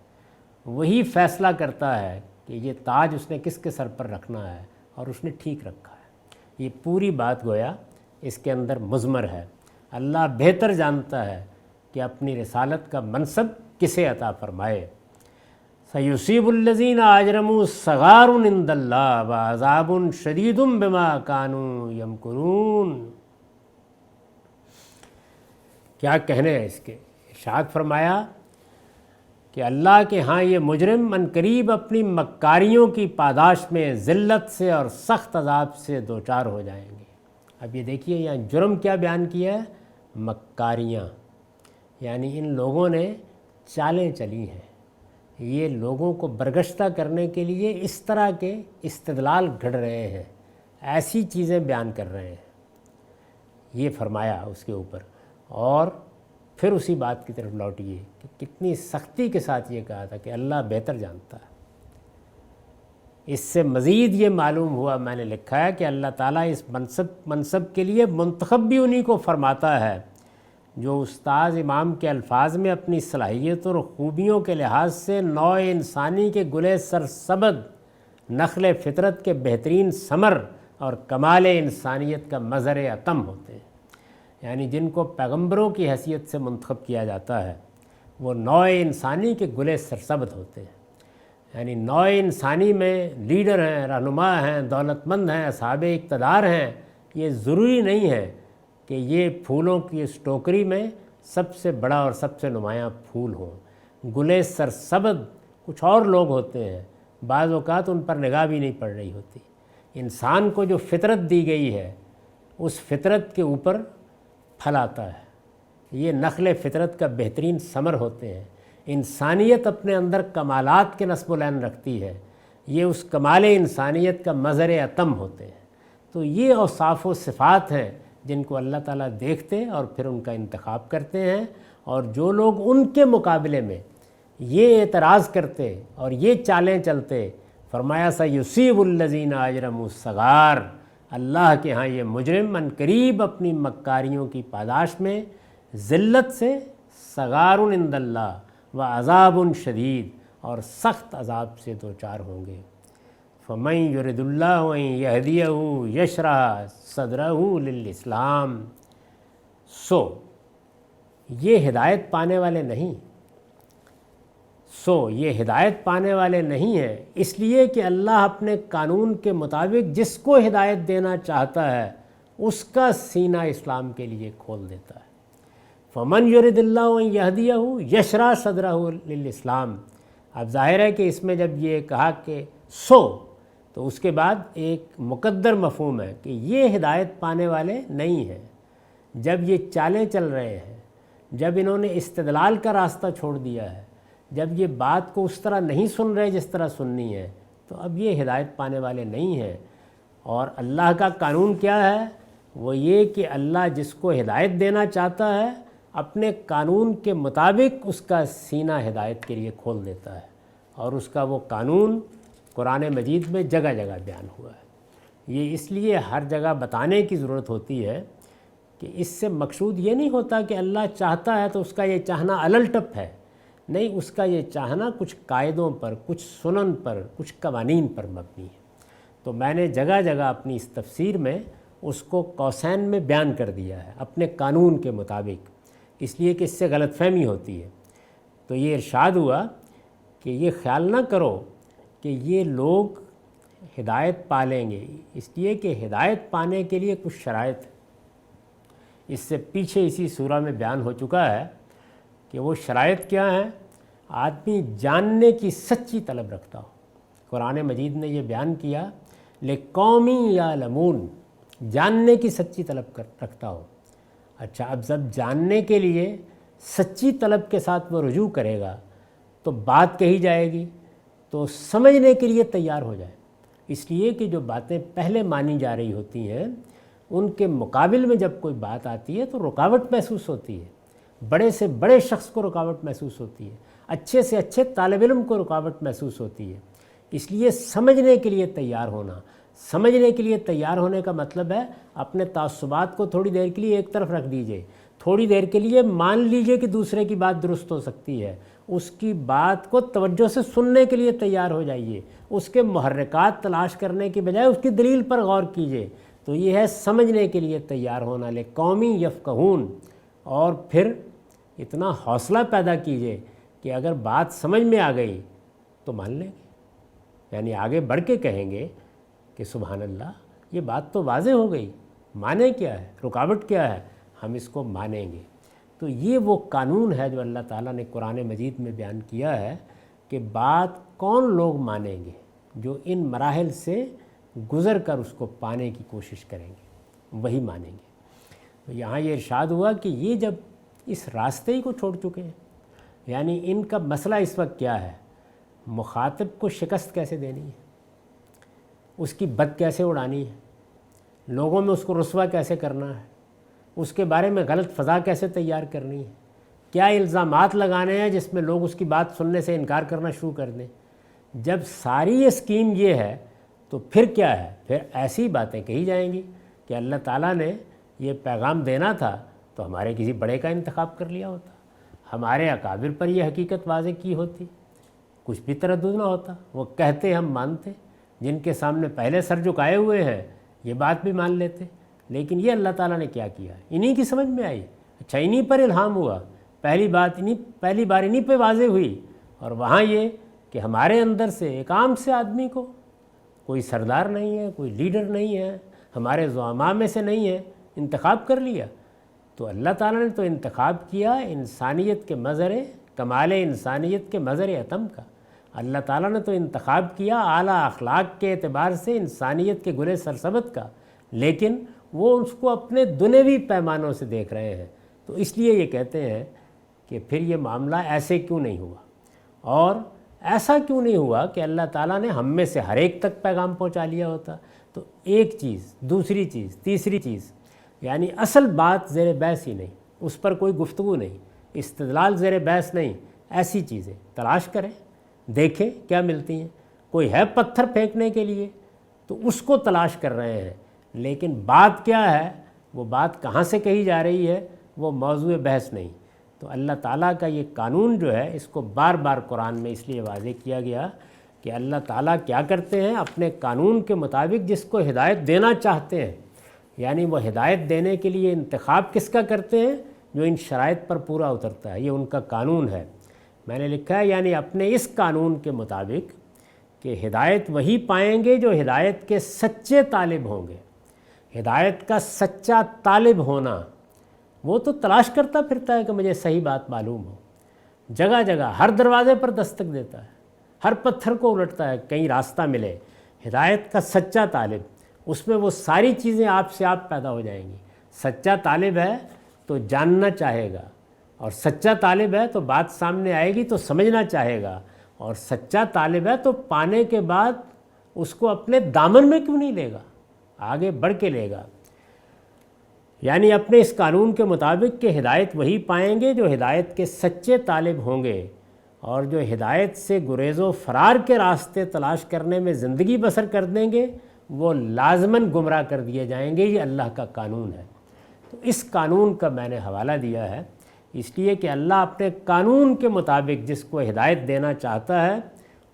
وہی فیصلہ کرتا ہے کہ یہ تاج اس نے کس کے سر پر رکھنا ہے، اور اس نے ٹھیک رکھا ہے۔ یہ پوری بات گویا اس کے اندر مضمر ہے۔ اللہ بہتر جانتا ہے کہ اپنی رسالت کا منصب کسے عطا فرمائے۔ سَيُصِيبُ الَّذِينَ أَجْرَمُوا صَغَارٌ عِندَ اللَّهِ وَعَذَابٌ شَدِيدٌ بِمَا كَانُوا يَمْكُرُونَ۔ کیا کہنے ہیں اس کے؟ ارشاد فرمایا کہ اللہ کے ہاں یہ مجرم عنقریب اپنی مکاریوں کی پاداش میں ذلت سے اور سخت عذاب سے دوچار ہو جائیں گے۔ اب یہ دیکھیے یہاں جرم کیا بیان کیا ہے؟ مکاریاں، یعنی ان لوگوں نے چالیں چلی ہیں، یہ لوگوں کو برگشتہ کرنے کے لیے اس طرح کے استدلال گھڑ رہے ہیں، ایسی چیزیں بیان کر رہے ہیں۔ یہ فرمایا اس کے اوپر، اور پھر اسی بات کی طرف لوٹیے کہ کتنی سختی کے ساتھ یہ کہا تھا کہ اللہ بہتر جانتا ہے۔ اس سے مزید یہ معلوم ہوا، میں نے لکھا ہے، کہ اللہ تعالیٰ اس منصب کے لیے منتخب بھی انہی کو فرماتا ہے جو استاذ امام کے الفاظ میں اپنی صلاحیت اور خوبیوں کے لحاظ سے نوع انسانی کے گلے سرسبد، نخل فطرت کے بہترین ثمر اور کمال انسانیت کا مظہر اتم ہوتے ہیں۔ یعنی جن کو پیغمبروں کی حیثیت سے منتخب کیا جاتا ہے وہ نوع انسانی کے گلے سرسبد ہوتے ہیں۔ یعنی نوع انسانی میں لیڈر ہیں، رہنما ہیں، دولت مند ہیں، اصحاب اقتدار ہیں۔ یہ ضروری نہیں ہے کہ یہ پھولوں کی اس ٹوکری میں سب سے بڑا اور سب سے نمایاں پھول ہوں۔ گلے سرسبد کچھ اور لوگ ہوتے ہیں، بعض اوقات ان پر نگاہ بھی نہیں پڑ رہی ہوتی۔ انسان کو جو فطرت دی گئی ہے، اس فطرت کے اوپر پھل آتا ہے، یہ نخل فطرت کا بہترین ثمر ہوتے ہیں۔ انسانیت اپنے اندر کمالات کے نصب و لعن رکھتی ہے، یہ اس کمال انسانیت کا مظہر اتم ہوتے ہیں۔ تو یہ اوصاف و صفات ہیں جن کو اللہ تعالیٰ دیکھتے اور پھر ان کا انتخاب کرتے ہیں، اور جو لوگ ان کے مقابلے میں یہ اعتراض کرتے اور یہ چالیں چلتے، فرمایا سیصیب الذین اجرموا الصغار، اللہ کے ہاں یہ مجرم عنقریب اپنی مکاریوں کی پاداش میں ذلت سے، صغار عند اللہ و عذاب شدید، اور سخت عذاب سے دوچار ہوں گے۔ فمن یرد اللہ ان یہدیہ یشرح صدرہ للاسلام، یہ ہدایت پانے والے نہیں، یہ ہدایت پانے والے نہیں ہیں، اس لیے کہ اللہ اپنے قانون کے مطابق جس کو ہدایت دینا چاہتا ہے اس کا سینہ اسلام کے لیے کھول دیتا ہے۔ فمن یرد اللہ ان یہدیہ یشرح صدرہ للاسلام۔ اب ظاہر ہے کہ اس میں جب یہ کہا کہ تو اس کے بعد ایک مقدر مفہوم ہے کہ یہ ہدایت پانے والے نہیں ہیں۔ جب یہ چالیں چل رہے ہیں، جب انہوں نے استدلال کا راستہ چھوڑ دیا ہے، جب یہ بات کو اس طرح نہیں سن رہے جس طرح سننی ہے، تو اب یہ ہدایت پانے والے نہیں ہیں۔ اور اللہ کا قانون کیا ہے؟ وہ یہ کہ اللہ جس کو ہدایت دینا چاہتا ہے اپنے قانون کے مطابق اس کا سینہ ہدایت کے لیے کھول دیتا ہے، اور اس کا وہ قانون قرآن مجید میں جگہ جگہ بیان ہوا ہے۔ یہ اس لیے ہر جگہ بتانے کی ضرورت ہوتی ہے کہ اس سے مقصود یہ نہیں ہوتا کہ اللہ چاہتا ہے تو اس کا یہ چاہنا الٹپ ہے، نہیں، اس کا یہ چاہنا کچھ قاعدوں پر، کچھ سنن پر، کچھ قوانین پر مبنی ہے۔ تو میں نے جگہ جگہ اپنی اس تفسیر میں اس کو قوسین میں بیان کر دیا ہے، اپنے قانون کے مطابق، اس لیے کہ اس سے غلط فہمی ہوتی ہے۔ تو یہ ارشاد ہوا کہ یہ خیال نہ کرو کہ یہ لوگ ہدایت پا لیں گے، اس لیے کہ ہدایت پانے کے لیے کچھ شرائط ہے۔ اس سے پیچھے اسی سورہ میں بیان ہو چکا ہے کہ وہ شرائط کیا ہیں؟ آدمی جاننے کی سچی طلب رکھتا ہو۔ قرآن مجید نے یہ بیان کیا لِقَوْمٍ يَعْلَمُونَ، جاننے کی سچی طلب رکھتا ہو۔ اچھا، اب جب جاننے کے لیے سچی طلب کے ساتھ وہ رجوع کرے گا تو بات کہی جائے گی تو سمجھنے کے لیے تیار ہو جائے، اس لیے کہ جو باتیں پہلے مانی جا رہی ہوتی ہیں ان کے مقابل میں جب کوئی بات آتی ہے تو رکاوٹ محسوس ہوتی ہے، بڑے سے بڑے شخص کو رکاوٹ محسوس ہوتی ہے، اچھے سے اچھے طالب علم کو رکاوٹ محسوس ہوتی ہے۔ اس لیے سمجھنے کے لیے تیار ہونا، سمجھنے کے لیے تیار ہونے کا مطلب ہے اپنے تعصبات کو تھوڑی دیر کے لیے ایک طرف رکھ دیجئے، تھوڑی دیر کے لیے مان لیجئے کہ دوسرے کی بات درست ہو سکتی ہے، اس کی بات کو توجہ سے سننے کے لیے تیار ہو جائیے، اس کے محرکات تلاش کرنے کی بجائے اس کی دلیل پر غور کیجئے۔ تو یہ ہے سمجھنے کے لیے تیار ہونا، لِقَوْمٍ یفقہون۔ اور پھر اتنا حوصلہ پیدا کیجئے کہ اگر بات سمجھ میں آ گئی تو مان لیں گے، یعنی آگے بڑھ کے کہیں گے کہ سبحان اللہ، یہ بات تو واضح ہو گئی، مانیں کیا ہے، رکاوٹ کیا ہے، ہم اس کو مانیں گے۔ تو یہ وہ قانون ہے جو اللہ تعالیٰ نے قرآن مجید میں بیان کیا ہے کہ بات کون لوگ مانیں گے جو ان مراحل سے گزر کر اس کو پانے کی کوشش کریں گے، وہی مانیں گے۔ تو یہاں یہ ارشاد ہوا کہ یہ جب اس راستے ہی کو چھوڑ چکے ہیں، یعنی ان کا مسئلہ اس وقت کیا ہے؟ مخاطب کو شکست کیسے دینی ہے، اس کی بد کیسے اڑانی ہے، لوگوں میں اس کو رسوا کیسے کرنا ہے، اس کے بارے میں غلط فضا کیسے تیار کرنی ہے، کیا الزامات لگانے ہیں جس میں لوگ اس کی بات سننے سے انکار کرنا شروع کر دیں۔ جب ساری یہ اسکیم یہ ہے تو پھر کیا ہے؟ پھر ایسی باتیں کہی جائیں گی کہ اللہ تعالیٰ نے یہ پیغام دینا تھا تو ہمارے کسی بڑے کا انتخاب کر لیا ہوتا، ہمارے اکابر پر یہ حقیقت واضح کی ہوتی، کچھ بھی تردد نہ ہوتا، وہ کہتے ہم مانتے، جن کے سامنے پہلے سر جھکائے ہوئے ہیں یہ بات بھی مان لیتے۔ لیکن یہ اللہ تعالیٰ نے کیا کیا؟ انہی کی سمجھ میں آئی، اچھا انہی پر الہام ہوا، پہلی بار انہی پہ واضح ہوئی، اور وہاں یہ کہ ہمارے اندر سے ایک عام سے آدمی کو، کوئی سردار نہیں ہے، کوئی لیڈر نہیں ہے، ہمارے زعماء میں سے نہیں ہے، انتخاب کر لیا۔ تو اللہ تعالیٰ نے تو انتخاب کیا انسانیت کے مظہر کمال انسانیت کے مظہر اتم کا، اللہ تعالیٰ نے تو انتخاب کیا اعلیٰ اخلاق کے اعتبار سے انسانیت کے گلے سرسبد کا، لیکن وہ اس کو اپنے دنیوی پیمانوں سے دیکھ رہے ہیں۔ تو اس لیے یہ کہتے ہیں کہ پھر یہ معاملہ ایسے کیوں نہیں ہوا، اور ایسا کیوں نہیں ہوا کہ اللہ تعالیٰ نے ہم میں سے ہر ایک تک پیغام پہنچا لیا ہوتا۔ تو ایک چیز، دوسری چیز، تیسری چیز، یعنی اصل بات زیر بحث ہی نہیں، اس پر کوئی گفتگو نہیں، استدلال زیر بحث نہیں، ایسی چیزیں تلاش کریں، دیکھیں کیا ملتی ہیں۔ کوئی ہے پتھر پھینکنے کے لیے تو اس کو تلاش کر رہے ہیں، لیکن بات کیا ہے، وہ بات کہاں سے کہی جا رہی ہے، وہ موضوع بحث نہیں۔ تو اللہ تعالیٰ کا یہ قانون جو ہے، اس کو بار بار قرآن میں اس لیے واضح کیا گیا کہ اللہ تعالیٰ کیا کرتے ہیں، اپنے قانون کے مطابق جس کو ہدایت دینا چاہتے ہیں، یعنی وہ ہدایت دینے کے لیے انتخاب کس کا کرتے ہیں، جو ان شرائط پر پورا اترتا ہے، یہ ان کا قانون ہے۔ میں نے لکھا ہے یعنی اپنے اس قانون کے مطابق کہ ہدایت وہی پائیں گے جو ہدایت کے سچے طالب ہوں گے۔ ہدایت کا سچا طالب ہونا، وہ تو تلاش کرتا پھرتا ہے کہ مجھے صحیح بات معلوم ہو، جگہ جگہ ہر دروازے پر دستک دیتا ہے، ہر پتھر کو الٹتا ہے کہیں راستہ ملے۔ ہدایت کا سچا طالب، اس میں وہ ساری چیزیں آپ سے آپ پیدا ہو جائیں گی۔ سچا طالب ہے تو جاننا چاہے گا، اور سچا طالب ہے تو بات سامنے آئے گی تو سمجھنا چاہے گا، اور سچا طالب ہے تو پانے کے بعد اس کو اپنے دامن میں کیوں نہیں لے گا، آگے بڑھ کے لے گا۔ یعنی اپنے اس قانون کے مطابق کہ ہدایت وہی پائیں گے جو ہدایت کے سچے طالب ہوں گے، اور جو ہدایت سے گریز و فرار کے راستے تلاش کرنے میں زندگی بسر کر دیں گے، وہ لازماً گمراہ کر دیے جائیں گے۔ یہ اللہ کا قانون ہے۔ تو اس قانون کا میں نے حوالہ دیا ہے اس لیے کہ اللہ اپنے قانون کے مطابق جس کو ہدایت دینا چاہتا ہے،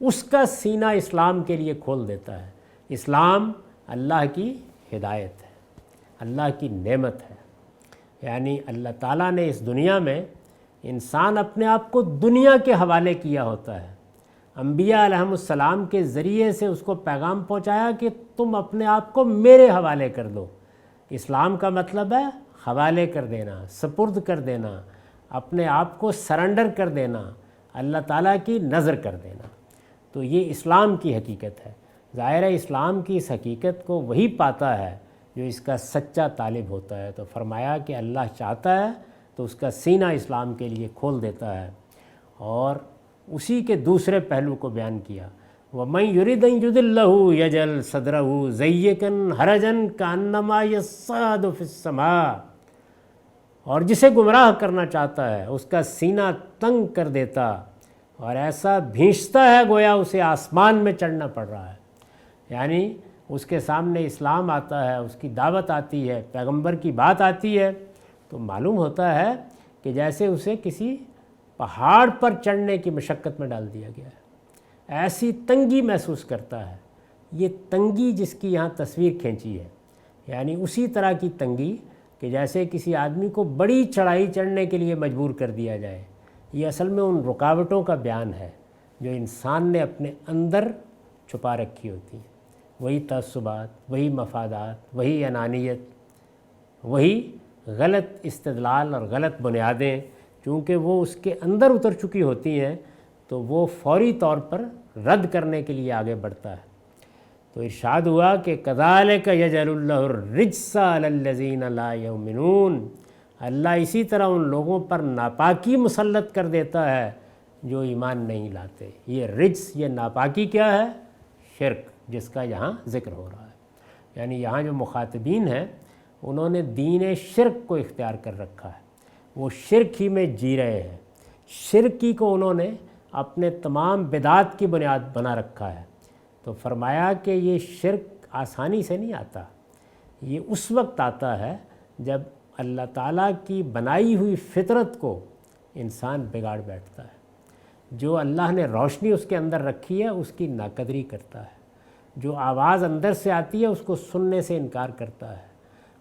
اس کا سینہ اسلام کے لیے کھول دیتا ہے۔ اسلام اللہ کی ہدایت ہے، اللہ کی نعمت ہے۔ یعنی اللہ تعالیٰ نے اس دنیا میں انسان اپنے آپ کو دنیا کے حوالے کیا ہوتا ہے، انبیاء علیہم السلام کے ذریعے سے اس کو پیغام پہنچایا کہ تم اپنے آپ کو میرے حوالے کر دو۔ اسلام کا مطلب ہے حوالے کر دینا، سپرد کر دینا، اپنے آپ کو سرنڈر کر دینا، اللہ تعالیٰ کی نظر کر دینا۔ تو یہ اسلام کی حقیقت ہے۔ ظاہر ہے اسلام کی اس حقیقت کو وہی پاتا ہے جو اس کا سچا طالب ہوتا ہے۔ تو فرمایا کہ اللہ چاہتا ہے تو اس کا سینہ اسلام کے لیے کھول دیتا ہے، اور اسی کے دوسرے پہلو کو بیان کیا، وَمَن يُرِدْ أَن يُضِلَّهُ يَجْعَلْ صَدْرَهُ ضَيِّقًا حَرَجًا كَأَنَّمَا يَصَّعَّدُ فِي السَّمَاءِ، اور جسے گمراہ کرنا چاہتا ہے اس کا سینہ تنگ کر دیتا، اور ایسا بھینچتا ہے گویا اسے آسمان میں چڑھنا پڑ رہا ہے۔ یعنی اس کے سامنے اسلام آتا ہے، اس کی دعوت آتی ہے، پیغمبر کی بات آتی ہے، تو معلوم ہوتا ہے کہ جیسے اسے کسی پہاڑ پر چڑھنے کی مشقت میں ڈال دیا گیا ہے، ایسی تنگی محسوس کرتا ہے۔ یہ تنگی جس کی یہاں تصویر کھینچی ہے، یعنی اسی طرح کی تنگی کہ جیسے کسی آدمی کو بڑی چڑھائی چڑھنے کے لیے مجبور کر دیا جائے۔ یہ اصل میں ان رکاوٹوں کا بیان ہے جو انسان نے اپنے اندر چھپا رکھی ہوتی ہیں، وہی تعصبات، وہی مفادات، وہی انانیت، وہی غلط استدلال اور غلط بنیادیں، چونکہ وہ اس کے اندر اتر چکی ہوتی ہیں تو وہ فوری طور پر رد کرنے کے لیے آگے بڑھتا ہے۔ تو ارشاد ہوا کہ کذالک یجعل اللہ الرجس علی الذین لا یؤمنون، اللہ اسی طرح ان لوگوں پر ناپاکی مسلط کر دیتا ہے جو ایمان نہیں لاتے۔ یہ رجس، یہ ناپاکی کیا ہے؟ شرک، جس کا یہاں ذکر ہو رہا ہے۔ یعنی یہاں جو مخاطبین ہیں انہوں نے دین شرک کو اختیار کر رکھا ہے، وہ شرک ہی میں جی رہے ہیں، شرک ہی کو انہوں نے اپنے تمام بدعات کی بنیاد بنا رکھا ہے۔ تو فرمایا کہ یہ شرک آسانی سے نہیں آتا، یہ اس وقت آتا ہے جب اللہ تعالیٰ کی بنائی ہوئی فطرت کو انسان بگاڑ بیٹھتا ہے۔ جو اللہ نے روشنی اس کے اندر رکھی ہے اس کی ناقدری کرتا ہے، جو آواز اندر سے آتی ہے اس کو سننے سے انکار کرتا ہے،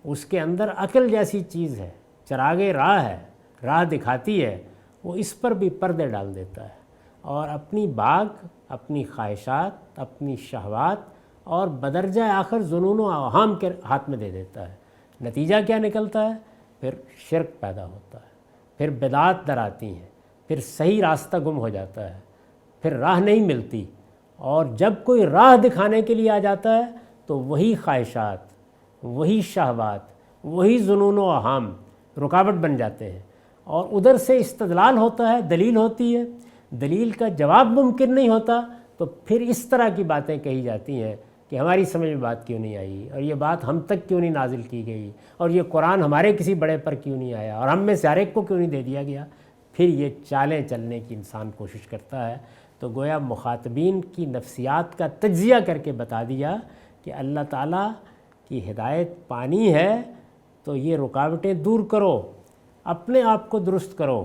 اس کے اندر عقل جیسی چیز ہے، چراغ راہ ہے، راہ دکھاتی ہے، وہ اس پر بھی پردے ڈال دیتا ہے، اور اپنی باغ، اپنی خواہشات، اپنی شہوات اور بدرجہ آخر ظنون و اوہام کے ہاتھ میں دے دیتا ہے۔ نتیجہ کیا نکلتا ہے؟ پھر شرک پیدا ہوتا ہے، پھر بدعات در آتی ہیں، پھر صحیح راستہ گم ہو جاتا ہے، پھر راہ نہیں ملتی، اور جب کوئی راہ دکھانے کے لیے آ جاتا ہے تو وہی خواہشات، وہی شہوات، وہی ظنون و اوہام رکاوٹ بن جاتے ہیں، اور ادھر سے استدلال ہوتا ہے، دلیل ہوتی ہے، دلیل کا جواب ممکن نہیں ہوتا، تو پھر اس طرح کی باتیں کہی جاتی ہیں کہ ہماری سمجھ میں بات کیوں نہیں آئی، اور یہ بات ہم تک کیوں نہیں نازل کی گئی، اور یہ قرآن ہمارے کسی بڑے پر کیوں نہیں آیا، اور ہم میں سے ہر ایک کو کیوں نہیں دے دیا گیا۔ پھر یہ چالیں چلنے کی انسان کوشش کرتا ہے۔ تو گویا مخاطبین کی نفسیات کا تجزیہ کر کے بتا دیا کہ اللہ تعالیٰ کی ہدایت پانی ہے تو یہ رکاوٹیں دور کرو، اپنے آپ کو درست کرو،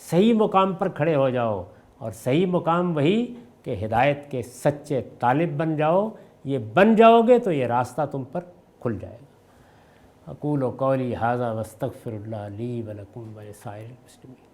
صحیح مقام پر کھڑے ہو جاؤ، اور صحیح مقام وہی کہ ہدایت کے سچے طالب بن جاؤ۔ یہ بن جاؤ گے تو یہ راستہ تم پر کھل جائے گا۔ اقول قولی ھذا واستغفر اللہ لی ولکم ولسائر المسلمین۔